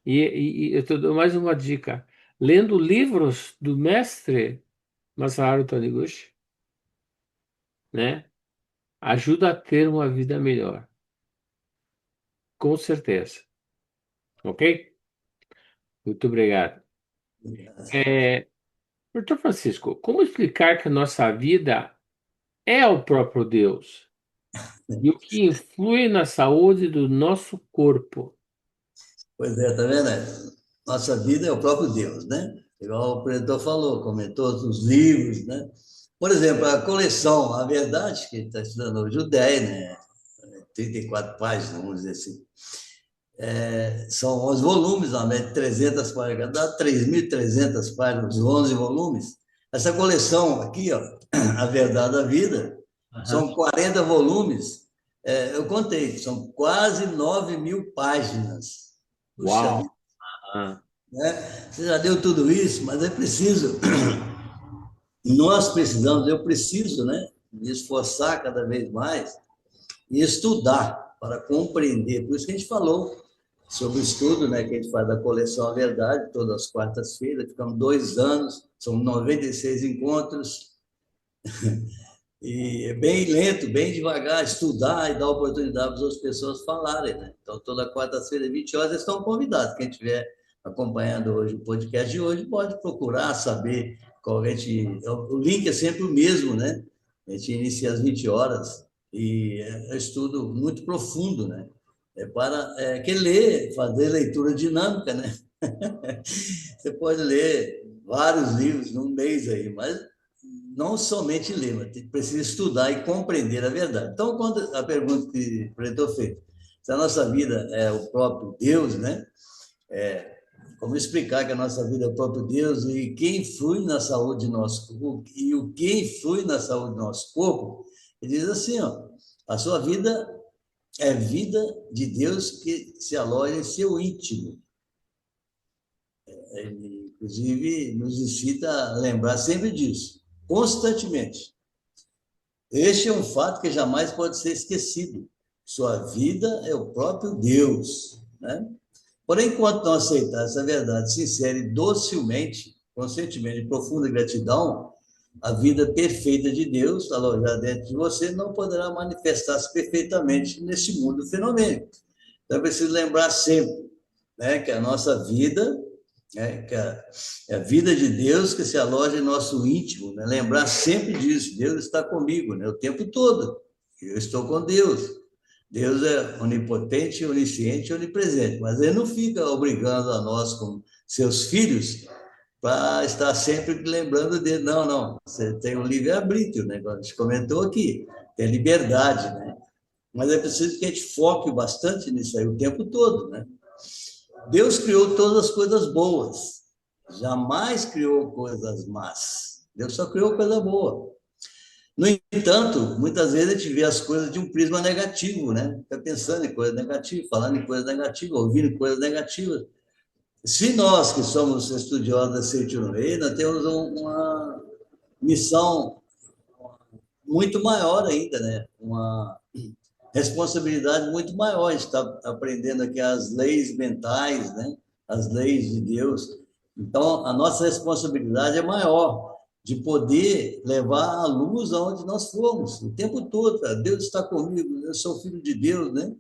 E eu te dou mais uma dica. Lendo livros do mestre Masaru Taniguchi, né? Ajuda a ter uma vida melhor, com certeza. Ok? Muito obrigado. É, Doutor Francisco, como explicar que a nossa vida é o próprio Deus e o que influi na saúde do nosso corpo? Pois é, tá vendo? Nossa vida é o próprio Deus, né? Igual o pretor falou, comentou os livros, né? Por exemplo, a coleção A Verdade, que está estudando hoje o 10, né? 34 páginas, vamos dizer assim. São 11 volumes, na média de 300 páginas, dá 3.300 páginas, 11 volumes. Essa coleção aqui, ó, A Verdade da Vida, Aham. são 40 volumes. Eu contei, são quase 9.000 páginas. Puxa Uau! vida, Ah, né? Você já deu tudo isso, mas é preciso, nós precisamos, eu preciso, né, me esforçar cada vez mais e estudar para compreender. Por isso que a gente falou sobre o estudo, né, que a gente faz da coleção A Verdade, todas as quartas-feiras, ficamos 2 anos, são 96 encontros, e é bem lento, bem devagar, estudar e dar oportunidade para as outras pessoas falarem, né? Então, toda quarta-feira, 20 horas, eles estão convidados. Quem estiver acompanhando hoje o podcast de hoje, pode procurar saber qual a gente. O link é sempre o mesmo, né? A gente inicia às 20 horas e é um estudo muito profundo, né? Quem lê, fazer leitura dinâmica, né? Você pode ler vários livros num mês aí, mas não somente ler, mas precisa estudar e compreender a verdade. Então, quando a pergunta que o pretor fez, se a nossa vida é o próprio Deus, né? Como explicar que a nossa vida é o próprio Deus e quem influi na saúde do nosso corpo, e o que influi na saúde do nosso corpo, ele diz assim, ó, a sua vida é vida de Deus que se aloja em seu íntimo. Ele, inclusive, nos incita a lembrar sempre disso, constantemente. Este é um fato que jamais pode ser esquecido. Sua vida é o próprio Deus, né? Porém, enquanto não aceitar essa verdade sincera e docilmente, com sentimento de profunda gratidão, a vida perfeita de Deus, alojada dentro de você, não poderá manifestar-se perfeitamente nesse mundo fenomênico. Então, é preciso lembrar sempre, né, que a nossa vida, né, que é a vida de Deus que se aloja em nosso íntimo, né? Lembrar sempre disso, Deus está comigo, né, o tempo todo, eu estou com Deus. Deus é onipotente, onisciente e onipresente, mas ele não fica obrigando a nós, como seus filhos, para estar sempre lembrando dele. Não, não, você tem um livre-arbítrio, né? A gente comentou aqui, tem liberdade, né? Mas é preciso que a gente foque bastante nisso aí o tempo todo, né? Deus criou todas as coisas boas, jamais criou coisas más. Deus só criou coisa boa. No entanto, muitas vezes a gente vê as coisas de um prisma negativo, né? Fica pensando em coisa negativa, falando em coisa negativa, ouvindo coisas negativas. Se nós, que somos estudiosos da Seitonei, nós temos uma missão muito maior ainda, né? Uma responsabilidade muito maior. A gente está aprendendo aqui as leis mentais, né? As leis de Deus. Então, a nossa responsabilidade é maior de poder levar a luz aonde nós formos, o tempo todo. Deus está comigo, eu sou filho de Deus, né?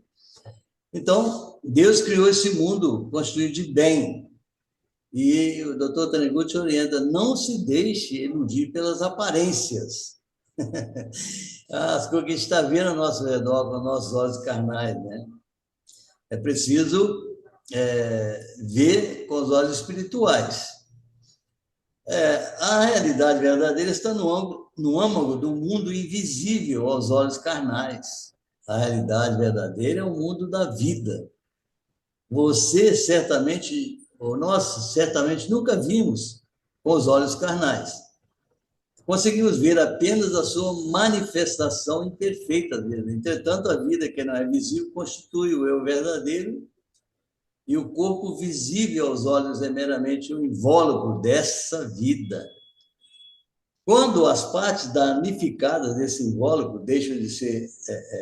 Então, Deus criou esse mundo construído de bem. E o doutor Taniguchi orienta, não se deixe iludir pelas aparências. As coisas que a gente está vendo ao nosso redor com os nossos olhos carnais, né? É preciso ver com os olhos espirituais. A realidade verdadeira está no âmago do mundo invisível aos olhos carnais. A realidade verdadeira é o mundo da vida. Você certamente, ou nós certamente nunca vimos com os olhos carnais. Conseguimos ver apenas a sua manifestação imperfeita dele. Entretanto, a vida que não é visível constitui o eu verdadeiro e o corpo visível aos olhos é meramente um invólucro dessa vida. Quando as partes danificadas desse invólucro deixam de ser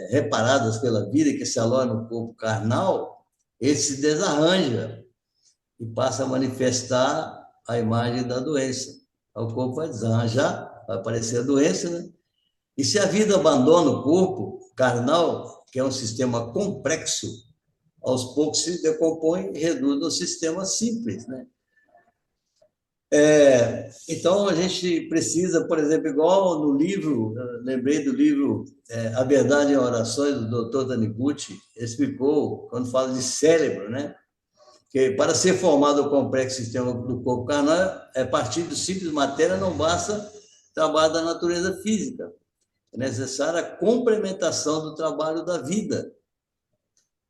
reparadas pela vida que se aloja no corpo carnal, ele se desarranja e passa a manifestar a imagem da doença. O corpo vai desarranjar, vai aparecer a doença, né? E se a vida abandona o corpo carnal, que é um sistema complexo, aos poucos se decompõe e reduz no sistema simples, né? Então, a gente precisa, por exemplo, igual no livro, lembrei do livro A Verdade em Orações, do Dr. Taniguchi, explicou, quando fala de cérebro, né? Que para ser formado o complexo sistema do corpo carnal, a partir do simples matéria não basta trabalho da natureza física. É necessária a complementação do trabalho da vida.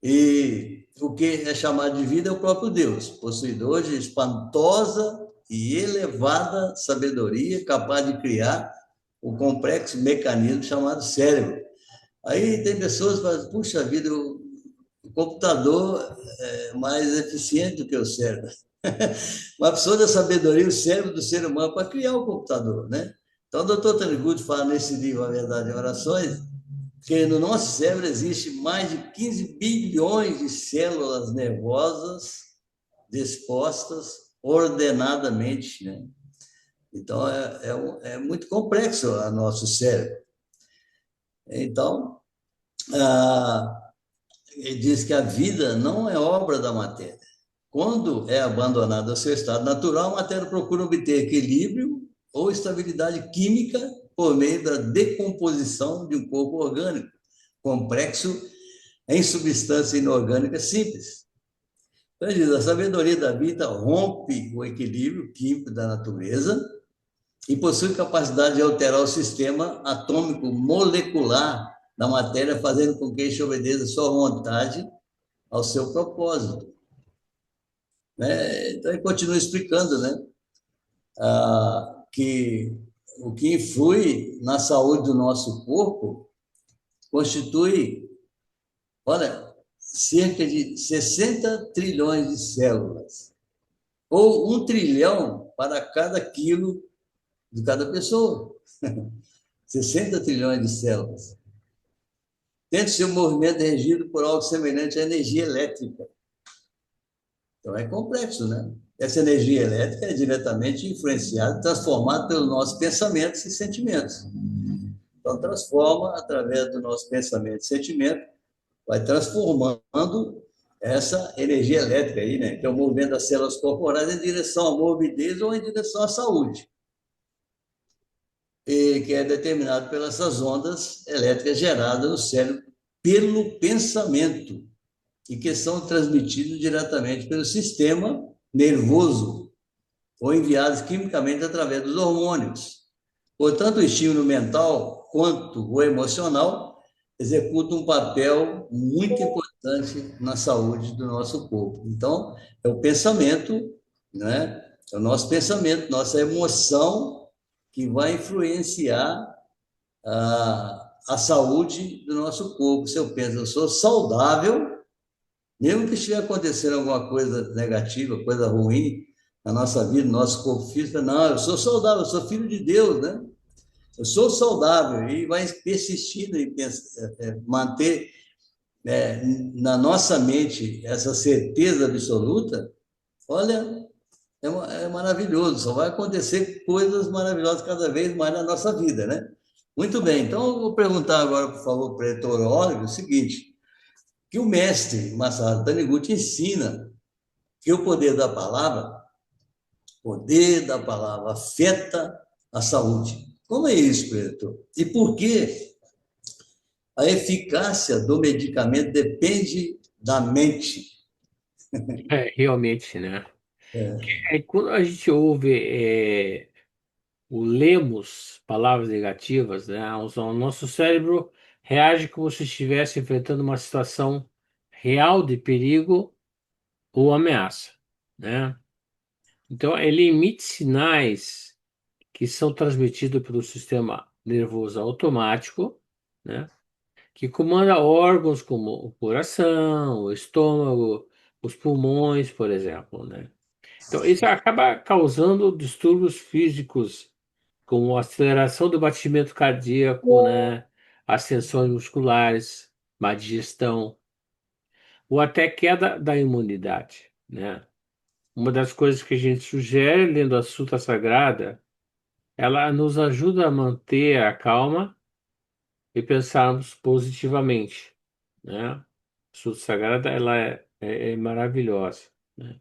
E o que é chamado de vida é o próprio Deus, possuidor de espantosa e elevada sabedoria, capaz de criar o complexo mecanismo chamado cérebro. Aí tem pessoas que falam, puxa vida, o computador é mais eficiente do que o cérebro. Uma pessoa da sabedoria, o cérebro do ser humano, para criar o computador, né? Então, o doutor Taniguchi fala nesse livro, A Verdade em Orações, que no nosso cérebro existe mais de 15 bilhões de células nervosas dispostas ordenadamente, né? Então, é muito complexo o nosso cérebro. Então, ele diz que a vida não é obra da matéria. Quando é abandonada ao seu estado natural, a matéria procura obter equilíbrio ou estabilidade química por meio da decomposição de um corpo orgânico complexo em substância inorgânica simples. Então, ele diz, a sabedoria da vida rompe o equilíbrio químico da natureza e possui capacidade de alterar o sistema atômico molecular da matéria, fazendo com que este obedeça à sua vontade, ao seu propósito. Né? Então, ele continua explicando, né? Que o que influi na saúde do nosso corpo constitui, olha, cerca de 60 trilhões de células, ou 1 trilhão para cada quilo de cada pessoa. 60 trilhões de células. Tendo seu movimento regido por algo semelhante à energia elétrica. Então é complexo, né? Essa energia elétrica é diretamente influenciada, transformada pelos nossos pensamentos e sentimentos. Então, transforma através do nosso pensamento e sentimento, vai transformando essa energia elétrica aí, né? Que é o movimento das células corporais em direção à morbidez ou em direção à saúde. E que é determinado pelas ondas elétricas geradas no cérebro pelo pensamento e que são transmitidos diretamente pelo sistema nervoso ou enviados quimicamente através dos hormônios. Portanto, o estímulo mental quanto o emocional executam um papel muito importante na saúde do nosso corpo. Então, é o pensamento, né? É o nosso pensamento, nossa emoção que vai influenciar a saúde do nosso corpo. Se eu penso, eu sou saudável, mesmo que estiver acontecendo alguma coisa negativa, coisa ruim na nossa vida, no nosso corpo físico, não, eu sou saudável, eu sou filho de Deus, né? Eu sou saudável e vai persistindo em manter na nossa mente essa certeza absoluta, olha, é maravilhoso, só vai acontecer coisas maravilhosas cada vez mais na nossa vida, né? Muito bem, então eu vou perguntar agora, por favor, para o Heitor o seguinte, que o mestre Masaru Taniguchi ensina que poder da palavra afeta a saúde. Como é isso, Heitor? E por que a eficácia do medicamento depende da mente? Realmente, né? É, Quando a gente ouve o lemos palavras negativas, né? O nosso cérebro reage como se estivesse enfrentando uma situação real de perigo ou ameaça, né? Então, ele emite sinais que são transmitidos pelo sistema nervoso automático, né? Que comanda órgãos como o coração, o estômago, os pulmões, por exemplo, né? Então, isso acaba causando distúrbios físicos, como aceleração do batimento cardíaco, né? As tensões musculares, má digestão, ou até queda da imunidade, né? Uma das coisas que a gente sugere lendo a Sutra Sagrada, ela nos ajuda a manter a calma e pensarmos positivamente, né? A Sutra Sagrada, ela é maravilhosa, né?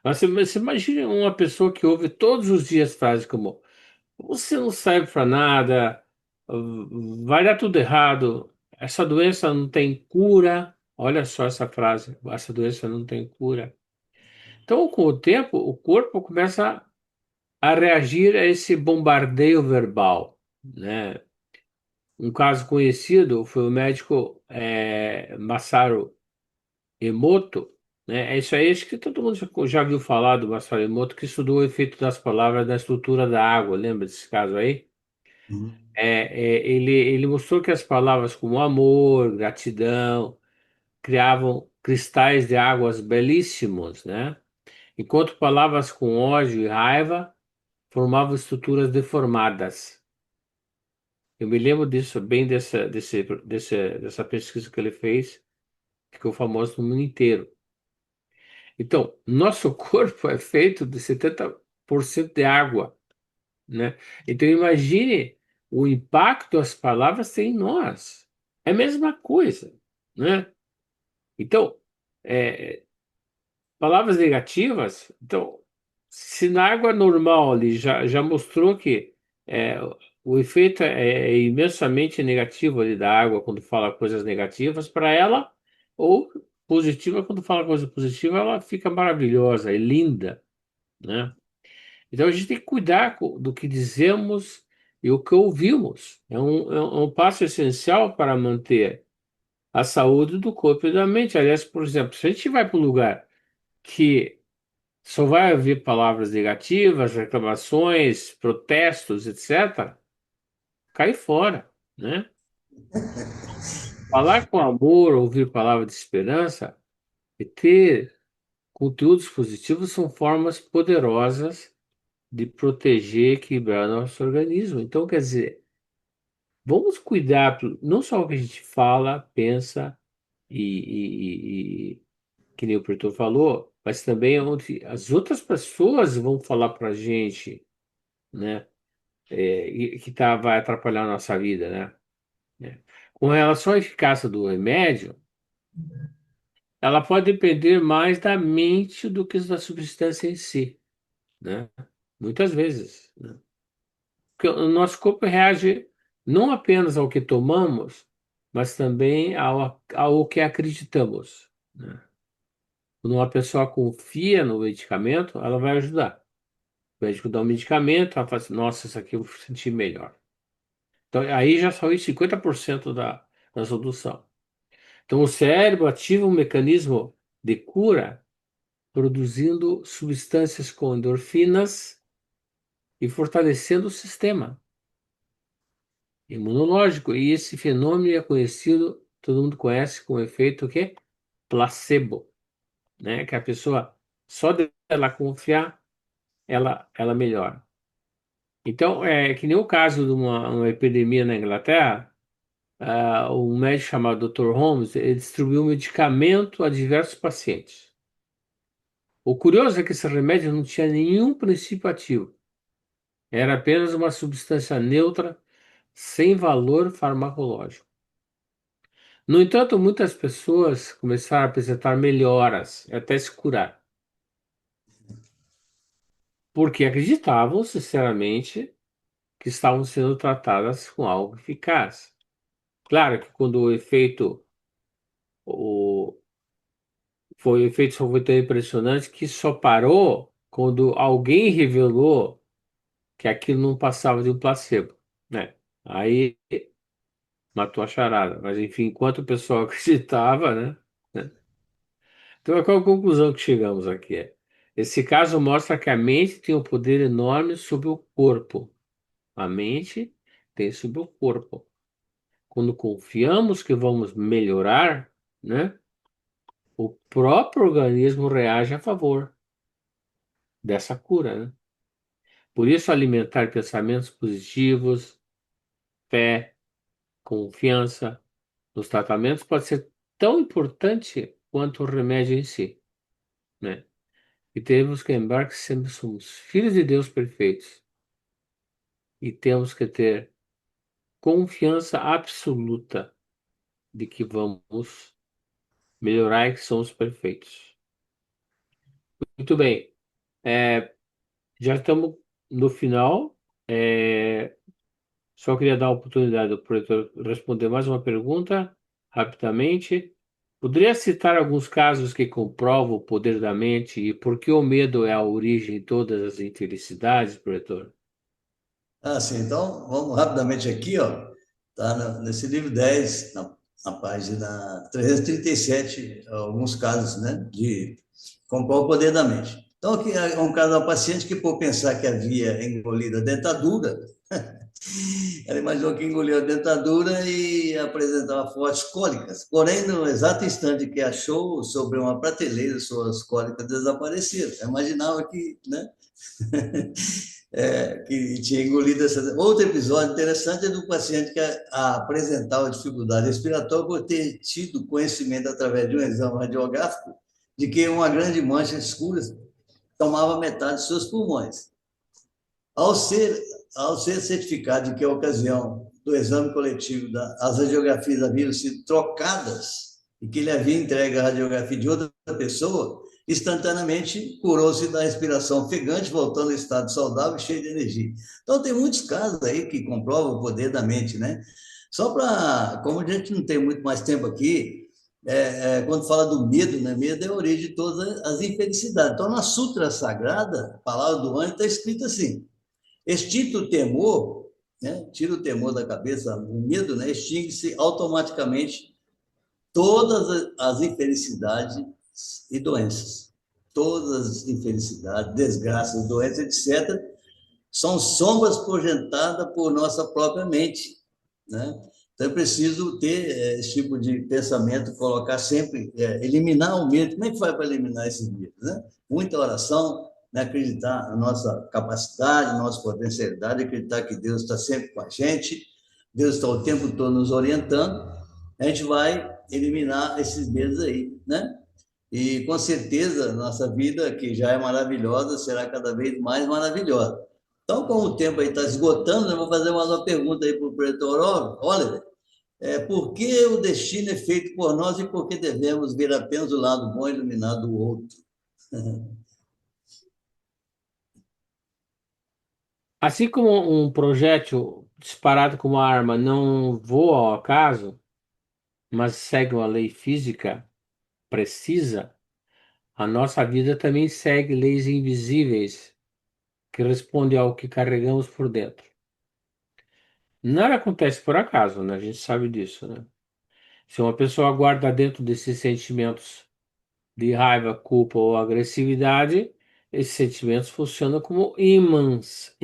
Mas você imagina uma pessoa que ouve todos os dias frases como: você não serve para nada, vai dar tudo errado, essa doença não tem cura. Olha só essa frase: essa doença não tem cura. Então, com o tempo, o corpo começa a reagir a esse bombardeio verbal, né? Um caso conhecido foi o médico Masaru Emoto, né? É isso aí, acho que todo mundo já viu falar do Masaru Emoto, que estudou o efeito das palavras na estrutura da água. Lembra desse caso aí? Uhum. Ele mostrou que as palavras como amor, gratidão, criavam cristais de águas belíssimos, né? Enquanto palavras com ódio e raiva formavam estruturas deformadas. Eu me lembro disso, bem dessa pesquisa que ele fez, que ficou famosa no mundo inteiro. Então, nosso corpo é feito de 70% de água, né? Então, imagine o impacto das palavras têm em nós. É a mesma coisa, né? Então, é, palavras negativas, então, se na água normal ali já mostrou que é, o efeito é imensamente negativo ali da água quando fala coisas negativas para ela, ou positiva quando fala coisa positiva, ela fica maravilhosa e linda, né? Então a gente tem que cuidar do que dizemos e o que ouvimos. É um passo essencial para manter a saúde do corpo e da mente. Aliás, por exemplo, se a gente vai para um lugar que só vai haver palavras negativas, reclamações, protestos, etc., cai fora, né? Falar com amor, ouvir palavras de esperança e ter conteúdos positivos são formas poderosas de proteger e equilibrar nosso organismo. Então, quer dizer, vamos cuidar não só o que a gente fala, pensa e que nem o Pretor falou, mas também onde as outras pessoas vão falar para a gente, né? E que vai atrapalhar a nossa vida, né? Com relação à eficácia do remédio, ela pode depender mais da mente do que da substância em si, né? Muitas vezes, né? Porque o nosso corpo reage não apenas ao que tomamos, mas também ao que acreditamos, né? Quando uma pessoa confia no medicamento, ela vai ajudar. O médico dá um medicamento, ela fala assim: nossa, isso aqui eu senti melhor. Então, aí já saiu 50% da solução. Então, o cérebro ativa um mecanismo de cura produzindo substâncias com endorfinas e fortalecendo o sistema imunológico. E esse fenômeno é conhecido, todo mundo conhece como efeito o quê? Placebo, né? Que a pessoa, só de ela confiar, ela melhora. Então, é que nem o caso de uma epidemia na Inglaterra. Um médico chamado Dr. Holmes, ele distribuiu um medicamento a diversos pacientes. O curioso é que esse remédio não tinha nenhum princípio ativo. Era apenas uma substância neutra, sem valor farmacológico. No entanto, muitas pessoas começaram a apresentar melhoras, até se curar, porque acreditavam, sinceramente, que estavam sendo tratadas com algo eficaz. Claro que quando o, o efeito só foi tão impressionante que só parou quando alguém revelou que aquilo não passava de um placebo, né? Aí matou a charada. Mas enfim, enquanto o pessoal acreditava, né? Então, qual a conclusão que chegamos aqui? Esse caso mostra que a mente tem um poder enorme sobre o corpo. A mente tem sobre o corpo. Quando confiamos que vamos melhorar, né? O próprio organismo reage a favor dessa cura, né? Por isso, alimentar pensamentos positivos, fé, confiança nos tratamentos pode ser tão importante quanto o remédio em si, né? E temos que lembrar que sempre somos filhos de Deus perfeitos e temos que ter confiança absoluta de que vamos melhorar e que somos perfeitos. Muito bem, é, já estamos no final. É, só queria dar a oportunidade do professor responder mais uma pergunta rapidamente. Poderia citar alguns casos que comprovam o poder da mente e por que o medo é a origem de todas as infelicidades, professor? Ah, sim. Então, vamos rapidamente aqui, ó. Tá nesse livro 10 na página 337, alguns casos, né, de comprar o poder da mente. Então, aqui é um caso de uma paciente que, por pensar que havia engolido a dentadura, ela imaginou que engoliu a dentadura e apresentava fortes cólicas. Porém, no exato instante que achou sobre uma prateleira, suas cólicas desapareceram. Ela imaginava que, né, que tinha engolido essa. Outro episódio interessante é do paciente que apresentava dificuldade respiratória por ter tido conhecimento através de um exame radiográfico de que uma grande mancha escura tomava metade de seus pulmões. Ao ser, ao ser certificado de que a ocasião do exame coletivo, as radiografias haviam sido trocadas e que ele havia entregue a radiografia de outra pessoa, instantaneamente curou-se da respiração ofegante, voltando ao estado saudável e cheio de energia. Então, tem muitos casos aí que comprovam o poder da mente, né? Só para, como a gente não tem muito mais tempo aqui, quando fala do medo, né? Medo é a origem de todas as infelicidades. Então, na Sutra Sagrada, a palavra do anjo está escrito assim: extinto o temor, né? Tira o temor da cabeça, o medo, né? Extingue-se automaticamente todas as infelicidades e doenças. Todas as infelicidades, desgraças, doenças, etc., são sombras projetadas por nossa própria mente, né? Então, é preciso ter esse tipo de pensamento, colocar sempre, eliminar o medo. Como é que faz para eliminar esses medos, né? Muita oração, né? Acreditar na nossa capacidade, na nossa potencialidade, acreditar que Deus está sempre com a gente, Deus está o tempo todo nos orientando, a gente vai eliminar esses medos aí, né? E com certeza nossa vida, que já é maravilhosa, será cada vez mais maravilhosa. Então, como o tempo aí está esgotando, eu vou fazer mais uma pergunta aí para o pretor Oliver. Por que o destino é feito por nós e por que devemos ver apenas o lado bom e iluminado do outro? Assim como um projétil disparado com uma arma não voa ao acaso, mas segue uma lei física precisa, a nossa vida também segue leis invisíveis que respondem ao que carregamos por dentro. Nada acontece por acaso, né? A gente sabe disso, né? Se uma pessoa guarda dentro desses sentimentos de raiva, culpa ou agressividade, esses sentimentos funcionam como ímãs,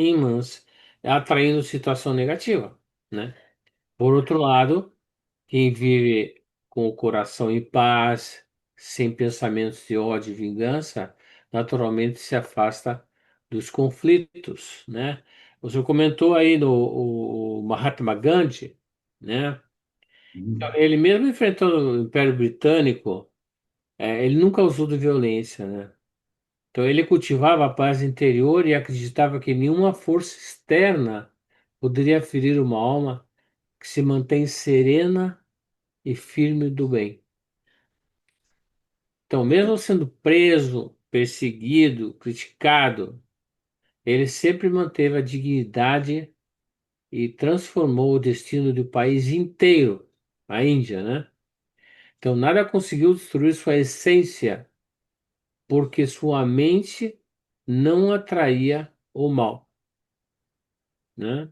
atraindo situação negativa, né? Por outro lado, quem vive com o coração em paz, sem pensamentos de ódio e vingança, naturalmente se afasta dos conflitos, né? O senhor comentou aí no o Mahatma Gandhi, né? Ele mesmo enfrentando o Império Britânico, ele nunca usou de violência, né? Então ele cultivava a paz interior e acreditava que nenhuma força externa poderia ferir uma alma que se mantém serena e firme do bem. Então, mesmo sendo preso, perseguido, criticado, ele sempre manteve a dignidade e transformou o destino do país inteiro, a Índia, né? Então, nada conseguiu destruir sua essência, porque sua mente não atraía o mal. né?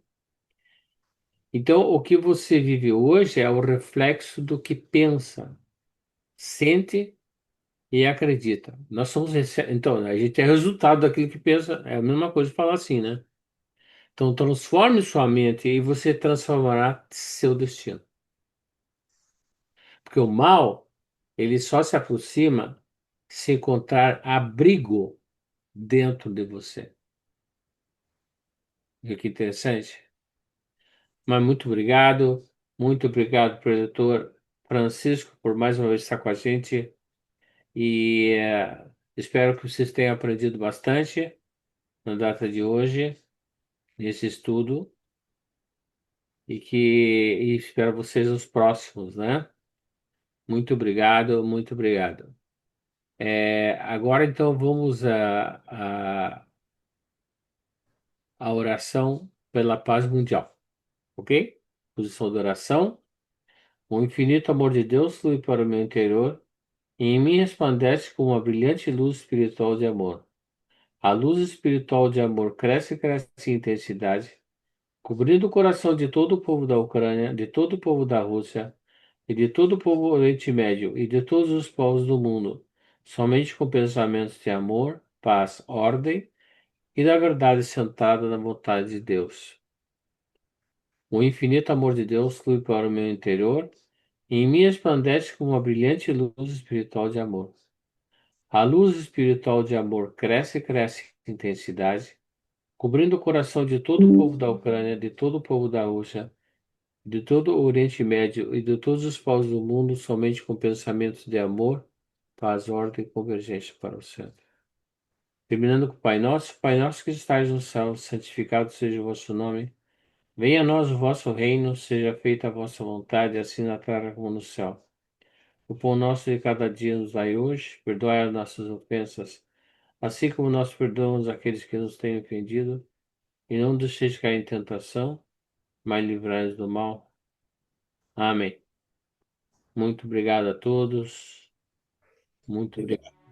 Então, o que você vive hoje é o reflexo do que pensa, sente e acredita. Nós somos, então, a gente é resultado daquilo que pensa, é a mesma coisa falar assim, né? Então, transforme sua mente e você transformará seu destino. Porque o mal, ele só se aproxima se encontrar abrigo dentro de você. Viu que interessante? Mas muito obrigado, professor Francisco, por mais uma vez estar com a gente e espero que vocês tenham aprendido bastante na data de hoje, nesse estudo, e espero vocês nos próximos, né? Muito obrigado, muito obrigado. Agora então vamos à oração pela paz mundial, ok? Posição de oração. O infinito amor de Deus flui para o meu interior e em mim resplandece como uma brilhante luz espiritual de amor. A luz espiritual de amor cresce e cresce em intensidade, cobrindo o coração de todo o povo da Ucrânia, de todo o povo da Rússia, e de todo o povo do Oriente Médio, e de todos os povos do mundo, somente com pensamentos de amor, paz, ordem e da verdade sentada na vontade de Deus. O infinito amor de Deus flui para o meu interior, e em mim resplandece como uma brilhante luz espiritual de amor. A luz espiritual de amor cresce e cresce em intensidade, cobrindo o coração de todo o povo da Ucrânia, de todo o povo da Rússia, de todo o Oriente Médio e de todos os povos do mundo, somente com pensamentos de amor, paz, ordem e convergência para o centro. Terminando com o Pai Nosso que estais no céu, santificado seja o vosso nome. Venha a nós o vosso reino, seja feita a vossa vontade, assim na terra como no céu. O pão nosso de cada dia nos dai hoje, perdoai as nossas ofensas, assim como nós perdoamos aqueles que nos têm ofendido, e não deixeis cair em tentação, mas livrai-nos do mal. Amém. Muito obrigado a todos. Muito obrigado.